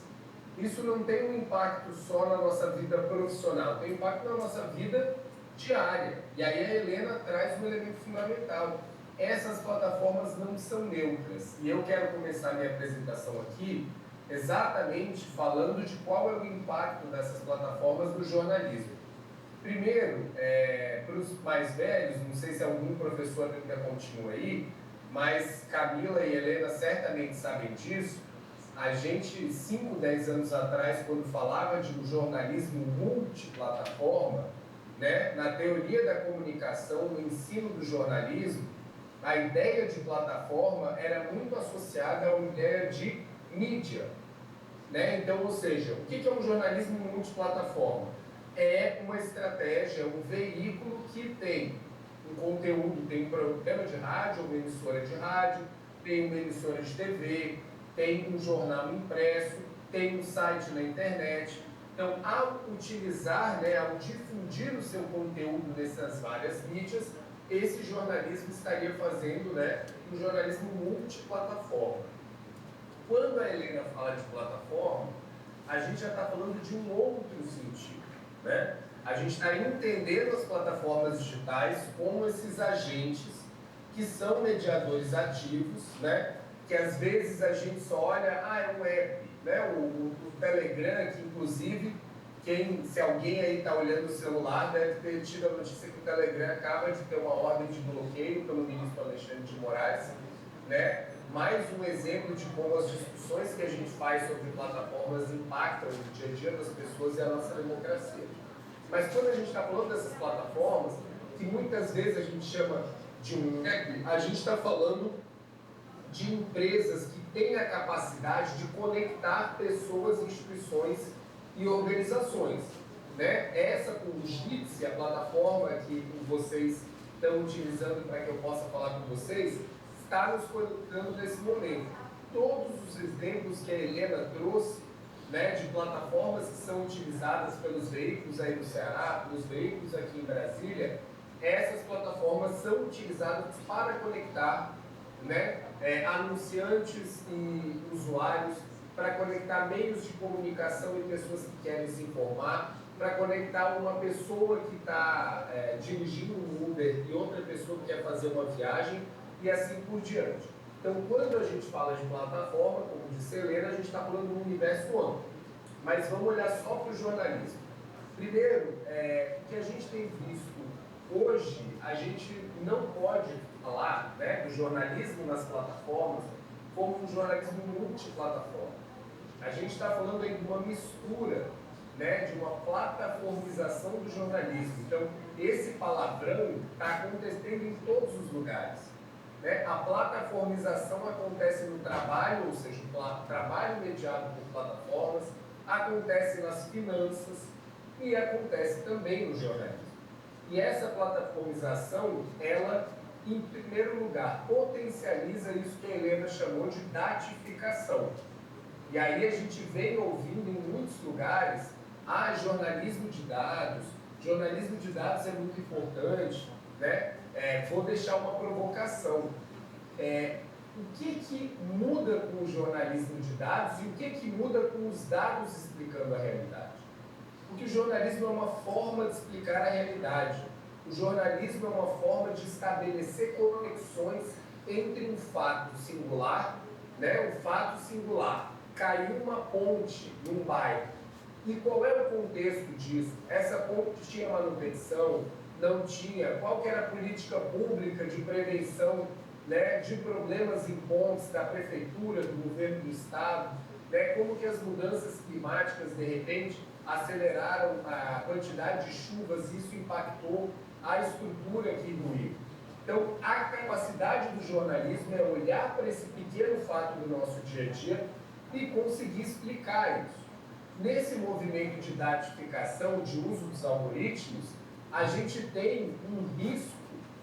isso não tem um impacto só na nossa vida profissional, tem impacto na nossa vida diária. E aí a Helena traz um elemento fundamental. Essas plataformas não são neutras. E eu quero começar minha apresentação aqui exatamente falando de qual é o impacto dessas plataformas no jornalismo. Primeiro, para os mais velhos, não sei se algum professor ainda continua aí, mas Camila e Helena certamente sabem disso. A gente, 5, 10 anos atrás, quando falava de um jornalismo multiplataforma, né, na teoria da comunicação, no ensino do jornalismo, a ideia de plataforma era muito associada a uma ideia de mídia. Né? Então, ou seja, o que é um jornalismo multiplataforma? É uma estratégia, um veículo que tem um conteúdo, tem um programa de rádio, uma emissora de rádio, tem uma emissora de TV, tem um jornal impresso, tem um site na internet. Então, ao utilizar, né, ao difundir o seu conteúdo nessas várias mídias, esse jornalismo estaria fazendo, né, um jornalismo multiplataforma. Quando a Helena fala de plataforma, a gente já está falando de um outro sentido, né? A gente está entendendo as plataformas digitais como esses agentes que são mediadores ativos, né? Que às vezes a gente só olha, é um app, né? O Telegram, que inclusive, se alguém aí está olhando o celular, deve ter tido a notícia que o Telegram acaba de ter uma ordem de bloqueio pelo ministro Alexandre de Moraes, né? Mais um exemplo de como as discussões que a gente faz sobre plataformas impactam o dia a dia das pessoas e a nossa democracia. Mas quando a gente está falando dessas plataformas, que muitas vezes a gente chama de um app, a gente está falando de empresas que têm a capacidade de conectar pessoas, instituições e organizações. Né? Essa, o Jitsi, a plataforma que vocês estão utilizando para que eu possa falar com vocês, está nos conectando nesse momento. Todos os exemplos que a Helena trouxe, né, de plataformas que são utilizadas pelos veículos aí no Ceará, pelos veículos aqui em Brasília, essas plataformas são utilizadas para conectar, né, anunciantes e usuários, para conectar meios de comunicação e pessoas que querem se informar, para conectar uma pessoa que está dirigindo um Uber e outra pessoa que quer fazer uma viagem, e assim por diante. Então, quando a gente fala de plataforma, como disse a Helena, a gente está falando de um universo amplo. Mas vamos olhar só para o jornalismo. Primeiro, o que a gente tem visto hoje, a gente não pode falar, né, do jornalismo nas plataformas como um jornalismo multiplataforma. A gente está falando aí de uma mistura, né, de uma plataformização do jornalismo. Então, esse palavrão está acontecendo em todos os lugares. Né? A plataformização acontece no trabalho, ou seja, o trabalho mediado por plataformas, acontece nas finanças e acontece também no jornalismo. E essa plataformização, ela, em primeiro lugar, potencializa isso que a Helena chamou de datificação. E aí a gente vem ouvindo em muitos lugares, jornalismo de dados. Jornalismo de dados é muito importante, né? Vou deixar uma provocação. O que muda com o jornalismo de dados e o que muda com os dados explicando a realidade? Porque o jornalismo é uma forma de explicar a realidade. O jornalismo é uma forma de estabelecer conexões entre um fato singular, né? Um fato singular. Caiu uma ponte num bairro. E qual era o contexto disso? Essa ponte tinha manutenção? Não tinha? Qual que era a política pública de prevenção, né, de problemas em pontes da prefeitura, do governo do estado? Né? Como que as mudanças climáticas, de repente, aceleraram a quantidade de chuvas e isso impactou a estrutura aqui do Rio? Então, a capacidade do jornalismo é olhar para esse pequeno fato do nosso dia a dia e conseguir explicar isso. Nesse movimento de datificação, de uso dos algoritmos, a gente tem um risco,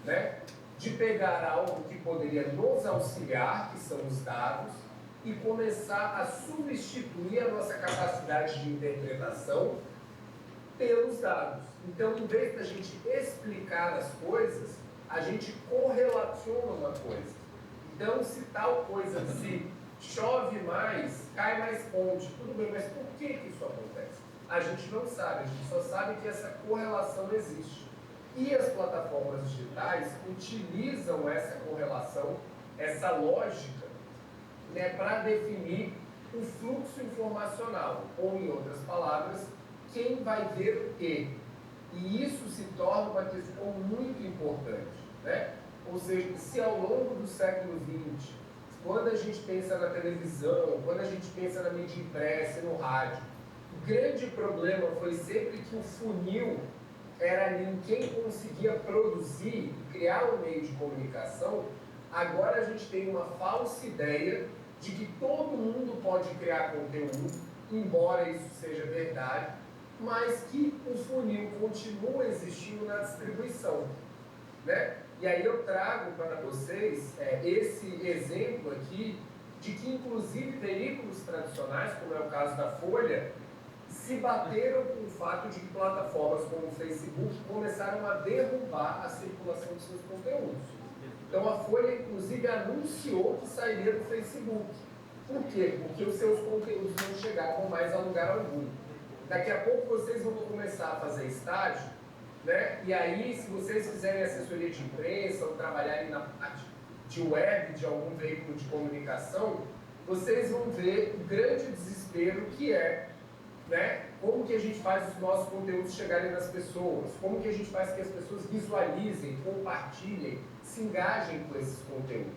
né, de pegar algo que poderia nos auxiliar, que são os dados, e começar a substituir a nossa capacidade de interpretação pelos dados. Então, em vez da gente explicar as coisas, a gente correlaciona uma coisa. Então, se tal coisa, se chove mais, cai mais ponte, tudo bem, mas por que isso acontece? A gente não sabe, a gente só sabe que essa correlação existe. E as plataformas digitais utilizam essa correlação, essa lógica, né, para definir o fluxo informacional, ou, em outras palavras, quem vai ver o quê. E isso se torna uma questão muito importante, né? Ou seja, se ao longo do século XX, quando a gente pensa na televisão, quando a gente pensa na mídia impressa e no rádio, o grande problema foi sempre que o funil era ali em quem conseguia produzir e criar um meio de comunicação. Agora a gente tem uma falsa ideia de que todo mundo pode criar conteúdo, embora isso seja verdade, mas que o funil continua existindo na distribuição, né? E aí eu trago para vocês esse exemplo aqui de que, inclusive, veículos tradicionais, como é o caso da Folha, se bateram com o fato de que plataformas como o Facebook começaram a derrubar a circulação de seus conteúdos. Então a Folha, inclusive, anunciou que sairia do Facebook. Por quê? Porque os seus conteúdos não chegavam mais a lugar algum. Daqui a pouco vocês vão começar a fazer estágio, né? E aí, se vocês fizerem assessoria de imprensa ou trabalharem na parte de web de algum veículo de comunicação, vocês vão ver o grande desespero que é, né? Como que a gente faz os nossos conteúdos chegarem nas pessoas? Como que a gente faz que as pessoas visualizem, compartilhem, se engajem com esses conteúdos?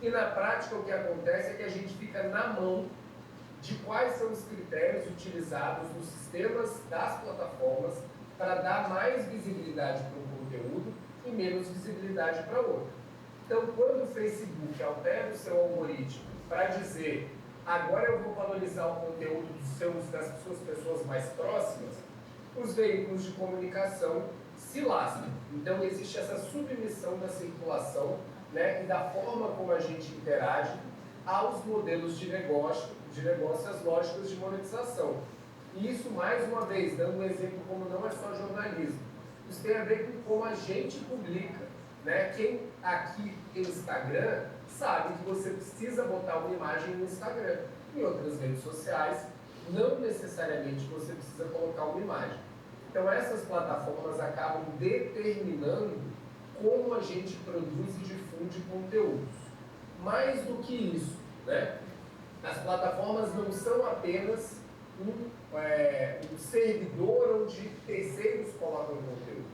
E na prática o que acontece é que a gente fica na mão de quais são os critérios utilizados nos sistemas das plataformas para dar mais visibilidade para um conteúdo e menos visibilidade para outro. Então, quando o Facebook altera o seu algoritmo para dizer agora eu vou valorizar o conteúdo das suas pessoas mais próximas, os veículos de comunicação se lascam. Então, existe essa submissão da circulação, né, e da forma como a gente interage aos modelos de negócio, as lógicas de monetização. E isso, mais uma vez, dando um exemplo como não é só jornalismo, isso tem a ver com como a gente publica, né? Quem aqui tem Instagram sabe que você precisa botar uma imagem no Instagram. Em outras redes sociais, não necessariamente você precisa colocar uma imagem. Então, essas plataformas acabam determinando como a gente produz e difunde conteúdos. Mais do que isso, né? As plataformas não são apenas um servidor onde terceiros colocam conteúdos.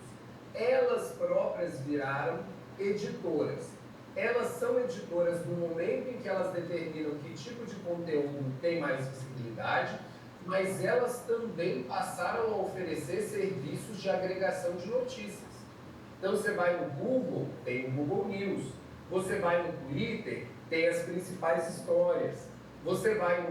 Elas próprias viraram editoras. Elas são editoras no momento em que elas determinam que tipo de conteúdo tem mais visibilidade, mas elas também passaram a oferecer serviços de agregação de notícias. Então você vai no Google, tem o Google News. Você vai no Twitter, tem as principais histórias. Você vai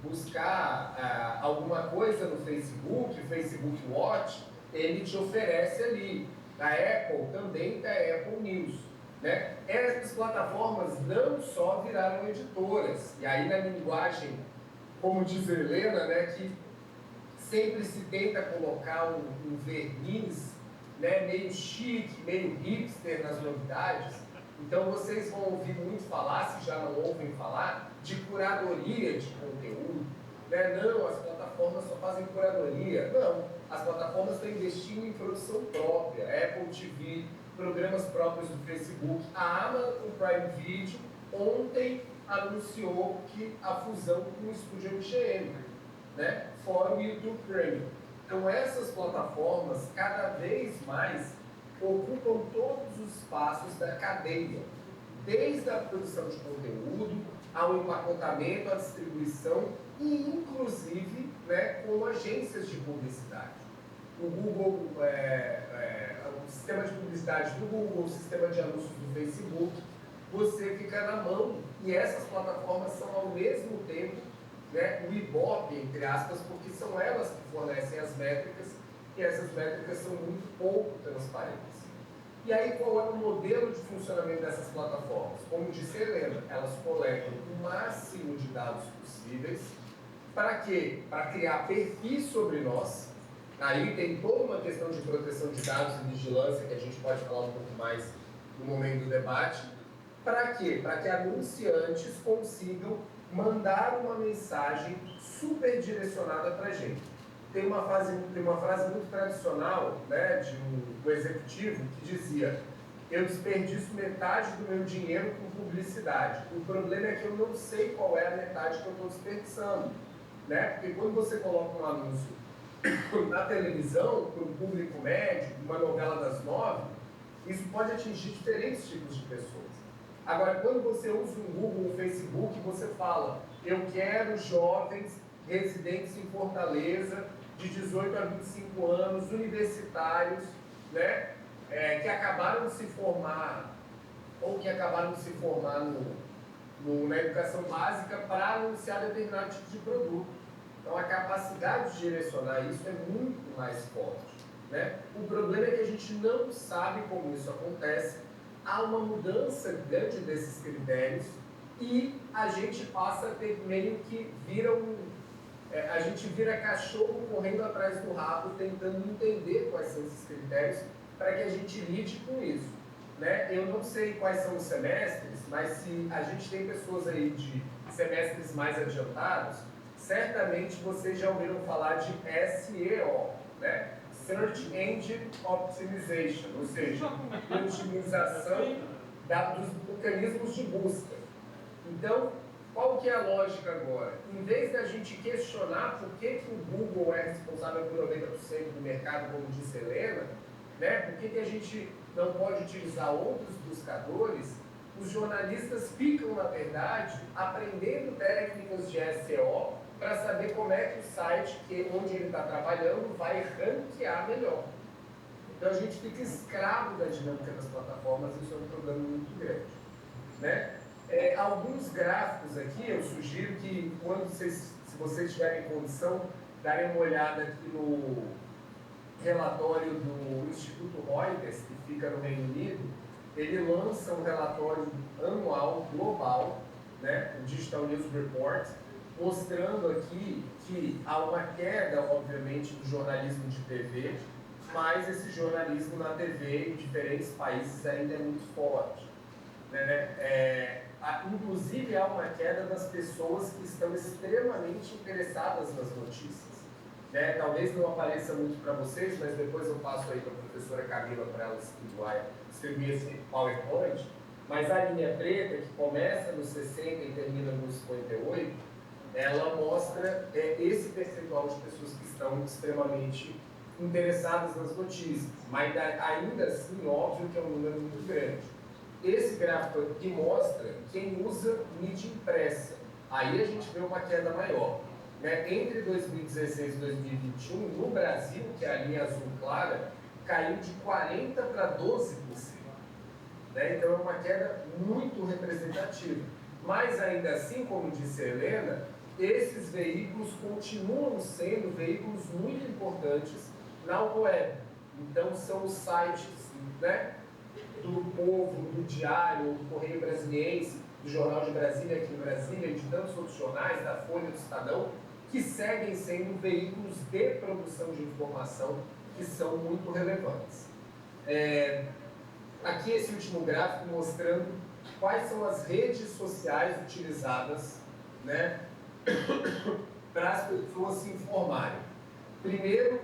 buscar alguma coisa no Facebook, o Facebook Watch, ele te oferece ali. A Apple também tem a Apple News, né? Essas plataformas não só viraram editoras, e aí na linguagem, como diz a Helena, né, que sempre se tenta colocar um verniz, né, meio chique, meio hipster nas novidades. Então vocês vão ouvir muito falar, se já não ouvem falar, de curadoria de conteúdo. Né? Não, as plataformas só fazem curadoria. Não, as plataformas estão investindo em produção própria. Apple TV, programas próprios do Facebook. A Amazon Prime Video ontem anunciou que a fusão com o estúdio MGM, né? Fora o YouTube Premium. Então essas plataformas cada vez mais ocupam todos os espaços da cadeia, desde a produção de conteúdo, ao empacotamento, à distribuição e, inclusive, né, com agências de publicidade. O Google, o sistema de publicidade do Google, o sistema de anúncios do Facebook, você fica na mão e essas plataformas são, ao mesmo tempo, né, o Ibope, entre aspas, porque são elas que fornecem as métricas e essas métricas são muito pouco transparentes. E aí, qual é o modelo de funcionamento dessas plataformas? Como disse a Helena, elas coletam o máximo de dados possíveis. Para quê? Para criar perfis sobre nós. Aí tem toda uma questão de proteção de dados e vigilância, que a gente pode falar um pouco mais no momento do debate. Para quê? Para que anunciantes consigam mandar uma mensagem super direcionada para a gente. Tem uma frase muito tradicional, né, do executivo que dizia: eu desperdiço metade do meu dinheiro com publicidade. O problema é que eu não sei qual é a metade que eu estou desperdiçando. Né? Porque quando você coloca um anúncio na televisão, para um público médio, uma novela das 9, isso pode atingir diferentes tipos de pessoas. Agora, quando você usa um Google, um Facebook, você fala: eu quero jovens residentes em Fortaleza, de 18 a 25 anos, universitários, né, que acabaram de se formar, ou que acabaram de se formar na educação básica para anunciar determinado tipo de produto. Então, a capacidade de direcionar isso é muito mais forte. Né? O problema é que a gente não sabe como isso acontece, há uma mudança grande desses critérios e a gente passa a ter meio que a gente vira cachorro correndo atrás do rabo, tentando entender quais são esses critérios para que a gente lide com isso. Né? Eu não sei quais são os semestres, mas se a gente tem pessoas aí de semestres mais adiantados, certamente vocês já ouviram falar de SEO, né? Search Engine Optimization, ou seja, otimização dos mecanismos de busca. Então, qual que é a lógica agora? Em vez da gente questionar por que o Google é responsável por 90% do mercado, como disse a Helena, né? Por que a gente não pode utilizar outros buscadores, os jornalistas ficam, na verdade, aprendendo técnicas de SEO para saber como é que o site onde ele está trabalhando vai ranquear melhor. Então a gente fica escravo da dinâmica das plataformas, isso é um problema muito grande. Né? Alguns gráficos aqui, eu sugiro que, se vocês tiverem condição, darem uma olhada aqui no relatório do Instituto Reuters, que fica no Reino Unido. Ele lança um relatório anual global, né, o Digital News Report, mostrando aqui que há uma queda, obviamente, do jornalismo de TV, mas esse jornalismo na TV em diferentes países ainda é muito forte. Né? Inclusive, há uma queda das pessoas que estão extremamente interessadas nas notícias. Né? Talvez não apareça muito para vocês, mas depois eu passo aí para a professora Camila para ela distribuir esse PowerPoint. Mas a linha preta, que começa nos 60 e termina nos 58, ela mostra esse percentual de pessoas que estão extremamente interessadas nas notícias. Mas ainda assim, óbvio que é um número muito grande. Esse gráfico aqui mostra quem usa mídia impressa. Aí a gente vê uma queda maior. Né? Entre 2016 e 2021, no Brasil, que é a linha azul clara, caiu de 40% para 12%. Né? Então é uma queda muito representativa. Mas ainda assim, como disse a Helena, esses veículos continuam sendo veículos muito importantes na web. Então são os sites, né, do Povo, do Diário, do Correio Brasiliense, do Jornal de Brasília aqui em Brasília, e de tantos outros jornais, da Folha, do Estadão, que seguem sendo veículos de produção de informação que são muito relevantes. Aqui esse último gráfico mostrando quais são as redes sociais utilizadas, né, para as pessoas se informarem. Primeiro,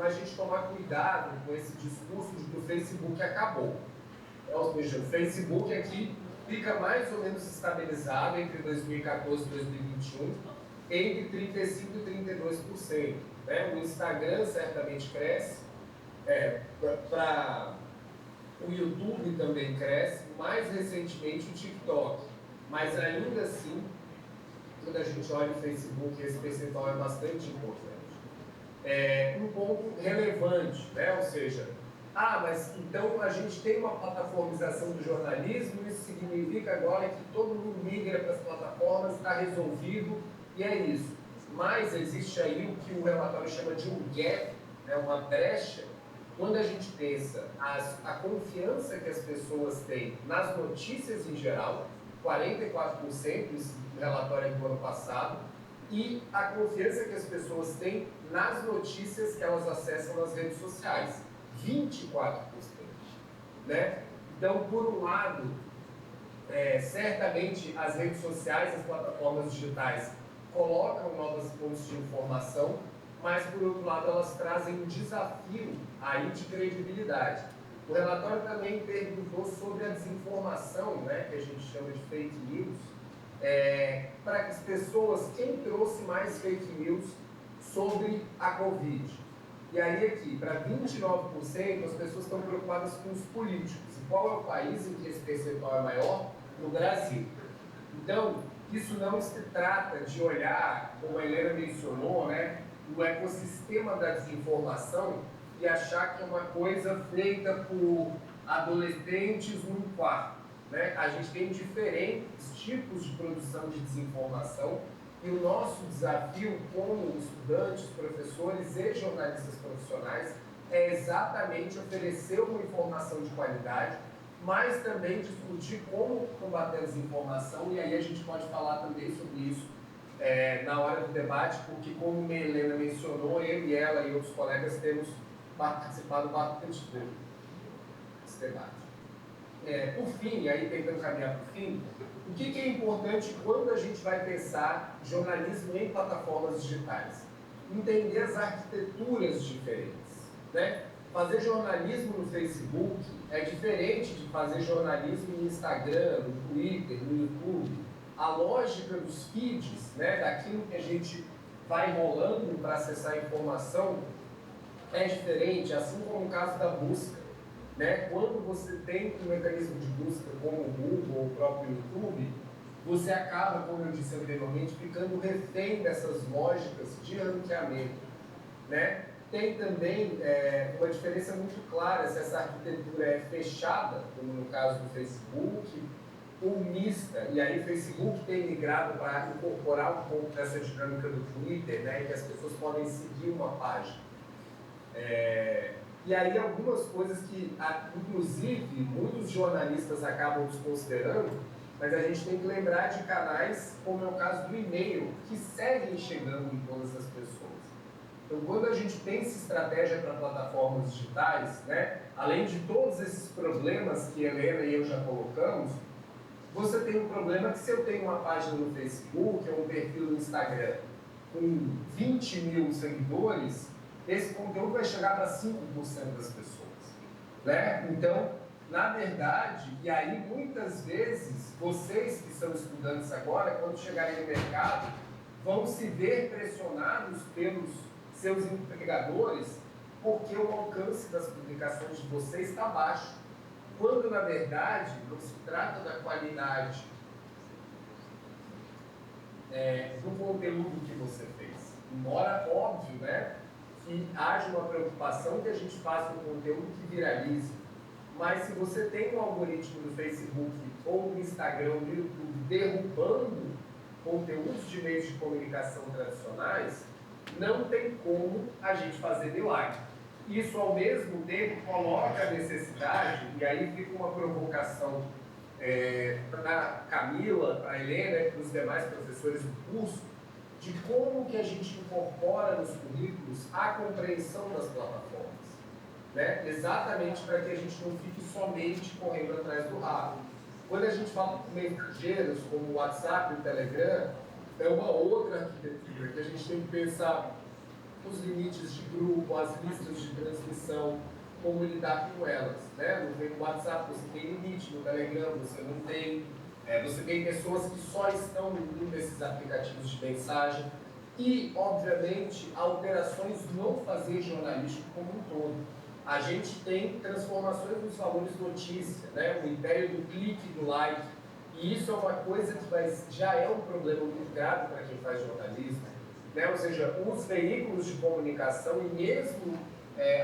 a gente tomar cuidado com esse discurso de que o Facebook acabou. Ou seja, o Facebook aqui fica mais ou menos estabilizado entre 2014 e 2021, entre 35% e 32%. Né? O Instagram certamente cresce, o YouTube também cresce, mais recentemente o TikTok. Mas ainda assim, quando a gente olha o Facebook, esse percentual é bastante importante. Um ponto relevante, né? Ou seja, mas então a gente tem uma plataformização do jornalismo, isso significa agora que todo mundo migra para as plataformas, está resolvido, e é isso. Mas existe aí o que o relatório chama de um gap, né? Uma brecha quando a gente pensa a confiança que as pessoas têm nas notícias em geral, 44%, esse relatório do ano passado, e a confiança que as pessoas têm nas notícias que elas acessam nas redes sociais, 24%. Né? Então, por um lado, certamente as redes sociais, as plataformas digitais colocam novas fontes de informação, mas, por outro lado, elas trazem um desafio aí de credibilidade. O relatório também perguntou sobre a desinformação, né, que a gente chama de fake news, para que as pessoas, quem trouxe mais fake news sobre a Covid. E aí aqui, para 29%, as pessoas estão preocupadas com os políticos. E qual é o país em que esse percentual é maior? No Brasil. Então, isso não se trata de olhar, como a Helena mencionou, né, o ecossistema da desinformação e achar que é uma coisa feita por adolescentes num quarto. Né? A gente tem diferentes tipos de produção de desinformação e o nosso desafio como estudantes, professores e jornalistas profissionais é exatamente oferecer uma informação de qualidade, mas também discutir como combater a desinformação, e aí a gente pode falar também sobre isso na hora do debate, porque como a Helena mencionou, eu e ela e outros colegas temos participado bastante desse debate. Por fim, e aí tentando caminhar para o fim, o que é importante quando a gente vai pensar jornalismo em plataformas digitais? Entender as arquiteturas diferentes, né? Fazer jornalismo no Facebook é diferente de fazer jornalismo no Instagram, no Twitter, no YouTube. A lógica dos feeds, né, daquilo que a gente vai rolando para acessar a informação é diferente, assim como o caso da busca. Né? Quando você tem um mecanismo de busca como o Google ou o próprio YouTube, você acaba, como eu disse anteriormente, ficando refém dessas lógicas de ranqueamento. Né? Tem também uma diferença muito clara se essa arquitetura é fechada, como no caso do Facebook, ou mista, e aí o Facebook tem migrado para incorporar um pouco dessa dinâmica do Twitter, né, em que as pessoas podem seguir uma página. E aí algumas coisas que, inclusive, muitos jornalistas acabam desconsiderando, mas a gente tem que lembrar de canais, como é o caso do e-mail, que seguem chegando em todas as pessoas. Então, quando a gente pensa estratégia para plataformas digitais, né, além de todos esses problemas que a Helena e eu já colocamos, você tem um problema que se eu tenho uma página no Facebook ou um perfil no Instagram com 20 mil seguidores, esse conteúdo vai chegar para 5% das pessoas. Né? Então, na verdade, e aí muitas vezes, vocês que são estudantes agora, quando chegarem no mercado, vão se ver pressionados pelos seus empregadores porque o alcance das publicações de vocês está baixo. Quando, na verdade, não se trata da qualidade do conteúdo que você fez. Embora, óbvio, né, que haja uma preocupação que a gente faça um conteúdo que viralize. Mas se você tem um algoritmo do Facebook ou do Instagram ou do YouTube derrubando conteúdos de meios de comunicação tradicionais, não tem como a gente fazer milagre. Isso, ao mesmo tempo, coloca a necessidade, e aí fica uma provocação para a Camila, para a Helena e para os demais professores do curso, de como que a gente incorpora nos currículos a compreensão das plataformas. Né? Exatamente para que a gente não fique somente correndo atrás do rabo. Quando a gente fala com mensageiros, como o WhatsApp e o Telegram, é uma outra arquitetura que a gente tem que pensar os limites de grupo, as listas de transmissão, como lidar com elas. Né? No WhatsApp você tem limite, no Telegram você não tem. Você tem pessoas que só estão nesses aplicativos de mensagem e, obviamente, alterações no fazer jornalístico como um todo. A gente tem transformações nos valores notícia, né? O império do clique, do like, e isso é uma coisa que já é um problema muito grave para quem faz jornalismo, né? Ou seja, os veículos de comunicação e mesmo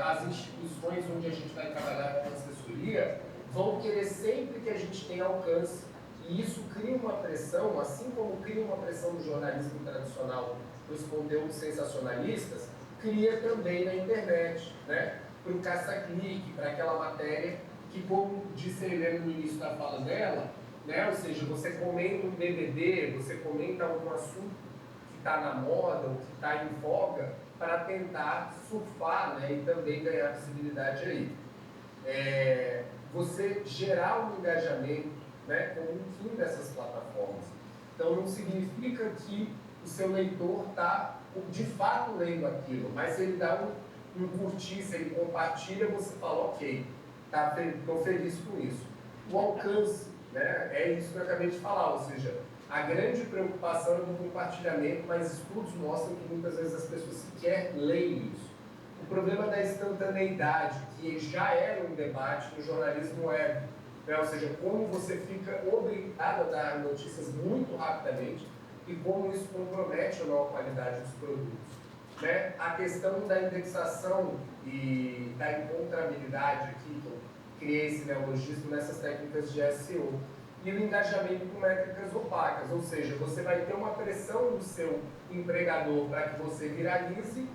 as instituições onde a gente vai trabalhar com assessoria vão querer sempre que a gente tenha alcance. E isso cria uma pressão, assim como cria uma pressão no jornalismo tradicional, dos conteúdos sensacionalistas, cria também na internet, né? para o caça-clique, para aquela matéria que, como disse a Helena no início da fala dela, né, ou seja, você comenta um BBB, você comenta algum assunto que está na moda ou que está em voga para tentar surfar, né, e também ganhar visibilidade aí. Você gerar um engajamento, né, com o fim dessas plataformas. Então, não significa que o seu leitor está, de fato, lendo aquilo, mas se ele dá um curtir, se ele compartilha, você fala, ok, estou feliz com isso. O alcance, né, é isso que eu acabei de falar, ou seja, a grande preocupação é do compartilhamento, mas estudos mostram que muitas vezes as pessoas sequer leem isso. O problema da instantaneidade, que já era um debate no jornalismo web, né? Ou seja, como você fica obrigado a dar notícias muito rapidamente e como isso compromete ou não a qualidade dos produtos. Né? A questão da indexação e da encontrabilidade aqui, que eu criei esse neologismo nessas técnicas de SEO, e o engajamento com métricas opacas, ou seja, você vai ter uma pressão do seu empregador para que você viralize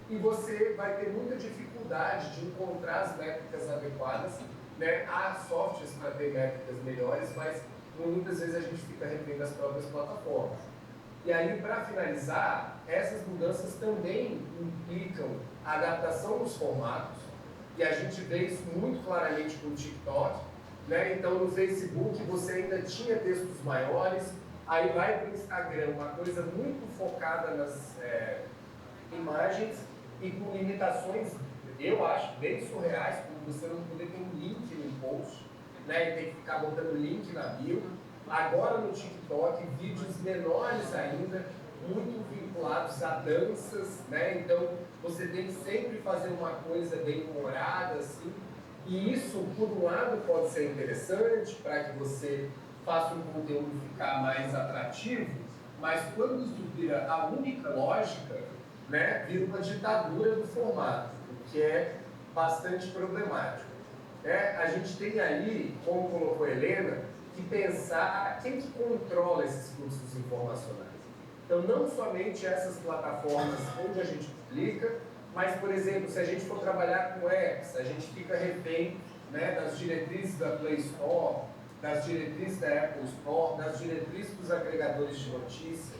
e você vai ter muita dificuldade de encontrar as métricas adequadas, né? Há softwares para ter métricas melhores, mas muitas vezes a gente fica refém das próprias plataformas. E aí, para finalizar, essas mudanças também implicam a adaptação dos formatos, e a gente vê isso muito claramente com o TikTok, né? Então, no Facebook, você ainda tinha textos maiores, aí vai para o Instagram, uma coisa muito focada nas imagens e com limitações, eu acho, bem surreais, como você não poder ter um link no post, né? E ter que ficar botando link na bio. Agora no TikTok, vídeos menores ainda, muito vinculados a danças, né? Então, você tem que sempre fazer uma coisa bem humorada, assim. E isso, por um lado, pode ser interessante para que você faça o conteúdo ficar mais atrativo, mas quando isso vira a única lógica, né, vira uma ditadura do formato, o que é bastante problemático. A gente tem aí, como colocou a Helena, que pensar quem que controla esses fluxos informacionais. Então, não somente essas plataformas onde a gente publica, mas, por exemplo, se a gente for trabalhar com apps, a gente fica refém, né, das diretrizes da Play Store, das diretrizes da Apple Store, das diretrizes dos agregadores de notícia.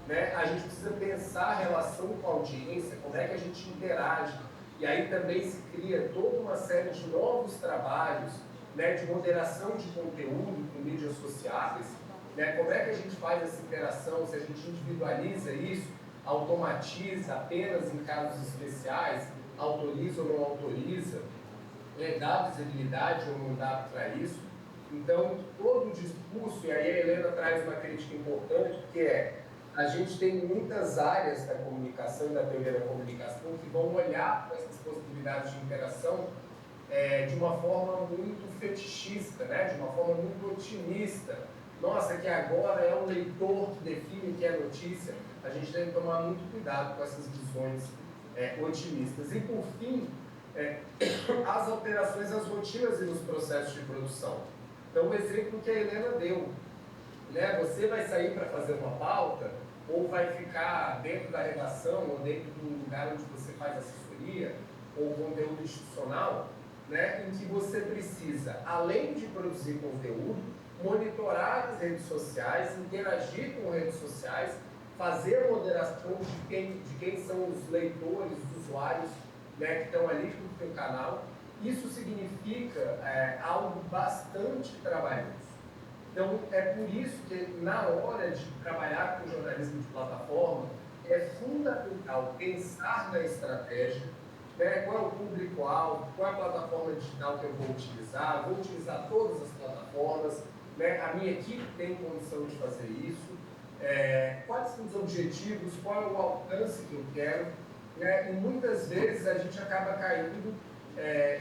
Né? A gente precisa pensar a relação com a audiência, como é que a gente interage. E aí também se cria toda uma série de novos trabalhos, né, de moderação de conteúdo com mídias sociais. Né? Como é que a gente faz essa interação, se a gente individualiza isso, automatiza apenas em casos especiais, autoriza ou não autoriza, né? Dá visibilidade ou não dá para isso. Então, todo o discurso, e aí a Helena traz uma crítica importante, que é a gente tem muitas áreas da comunicação e da teoria da comunicação que vão olhar para essas possibilidades de interação de uma forma muito fetichista, né? De uma forma muito otimista. Nossa, que agora é o leitor que define o que é notícia. A gente tem que tomar muito cuidado com essas visões otimistas. E, por fim, as alterações às rotinas e nos processos de produção. Então, o exemplo que a Helena deu, né? Você vai sair para fazer uma pauta ou vai ficar dentro da redação ou dentro do lugar onde você faz assessoria ou conteúdo institucional, né? Em que você precisa, além de produzir conteúdo, monitorar as redes sociais, interagir com redes sociais, fazer a moderação de quem são os leitores, os usuários, né, que estão ali no seu canal. Isso significa algo bastante trabalhoso. Então, é por isso que, na hora de trabalhar com jornalismo de plataforma, é fundamental pensar na estratégia, né, qual é o público-alvo, qual é a plataforma digital que eu vou utilizar todas as plataformas, né, a minha equipe tem condição de fazer isso, quais são os objetivos, qual é o alcance que eu quero, né, e muitas vezes a gente acaba caindo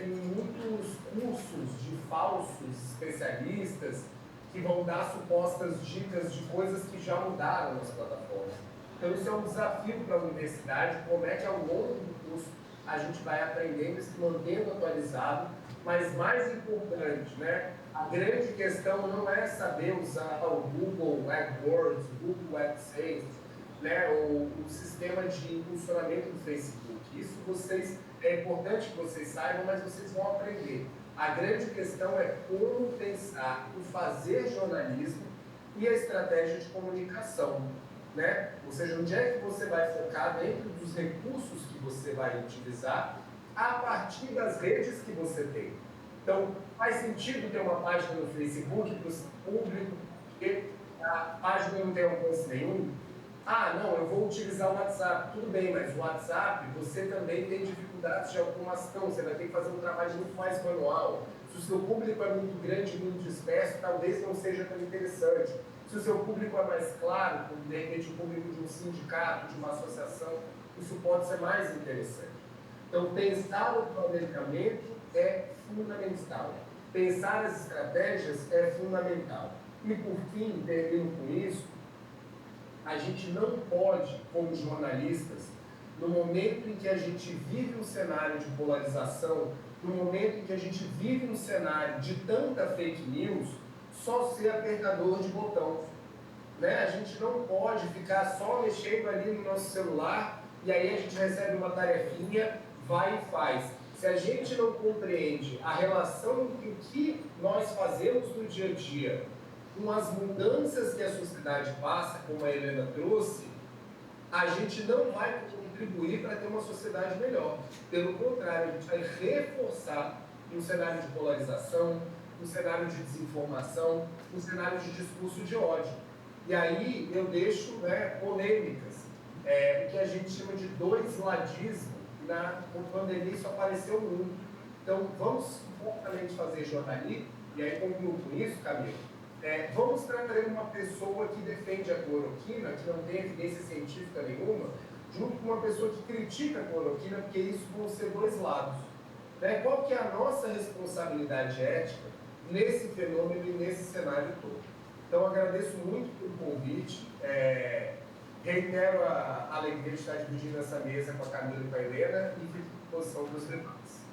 em muitos cursos de falsos especialistas que vão dar supostas dicas de coisas que já mudaram nas plataformas. Então, isso é um desafio para a universidade, como é que ao longo do curso a gente vai aprendendo e se mantendo atualizado, mas mais importante, né? A grande questão não é saber usar o Google AdWords, o Google AdSense, né, o sistema de impulsionamento do Facebook. Isso é importante que vocês saibam, mas vocês vão aprender. A grande questão é como pensar o fazer jornalismo e a estratégia de comunicação, né? Ou seja, onde é que você vai focar dentro dos recursos que você vai utilizar a partir das redes que você tem. Então, faz sentido ter uma página no Facebook para o público, porque a página não tem alcance nenhum? Ah, não, eu vou utilizar o WhatsApp. Tudo bem, mas o WhatsApp, você também tem dificuldades de automação, você vai ter que fazer um trabalho muito mais manual. Se o seu público é muito grande, muito disperso, talvez não seja tão interessante. Se o seu público é mais claro, como de repente o público de um sindicato, de uma associação, isso pode ser mais interessante. Então, pensar o planejamento é fundamental. Pensar as estratégias é fundamental. E, por fim, termino com isso, a gente não pode, como jornalistas, no momento em que a gente vive um cenário de polarização, no momento em que a gente vive um cenário de tanta fake news, só ser apertador de botão. Né? A gente não pode ficar só mexendo ali no nosso celular e aí a gente recebe uma tarefinha, vai e faz. Se a gente não compreende a relação entre o que nós fazemos no dia a dia com as mudanças que a sociedade passa, como a Helena trouxe, a gente não vai contribuir para ter uma sociedade melhor. Pelo contrário, a gente vai reforçar um cenário de polarização, um cenário de desinformação, um cenário de discurso de ódio. E aí eu deixo, né, polêmicas, o que a gente chama de dois-ladismo. Na pandemia isso apareceu muito. Então, vamos fortemente fazer jornalismo, e aí concluo com isso, Camilo. Vamos trazer uma pessoa que defende a cloroquina, que não tem evidência científica nenhuma, junto com uma pessoa que critica a cloroquina, porque isso vão ser dois lados. Né? Qual que é a nossa responsabilidade ética nesse fenômeno e nesse cenário todo? Então, agradeço muito pelo convite. Reitero a alegria de estar dividindo essa mesa com a Camila e com a Helena e fico à disposição dos debates.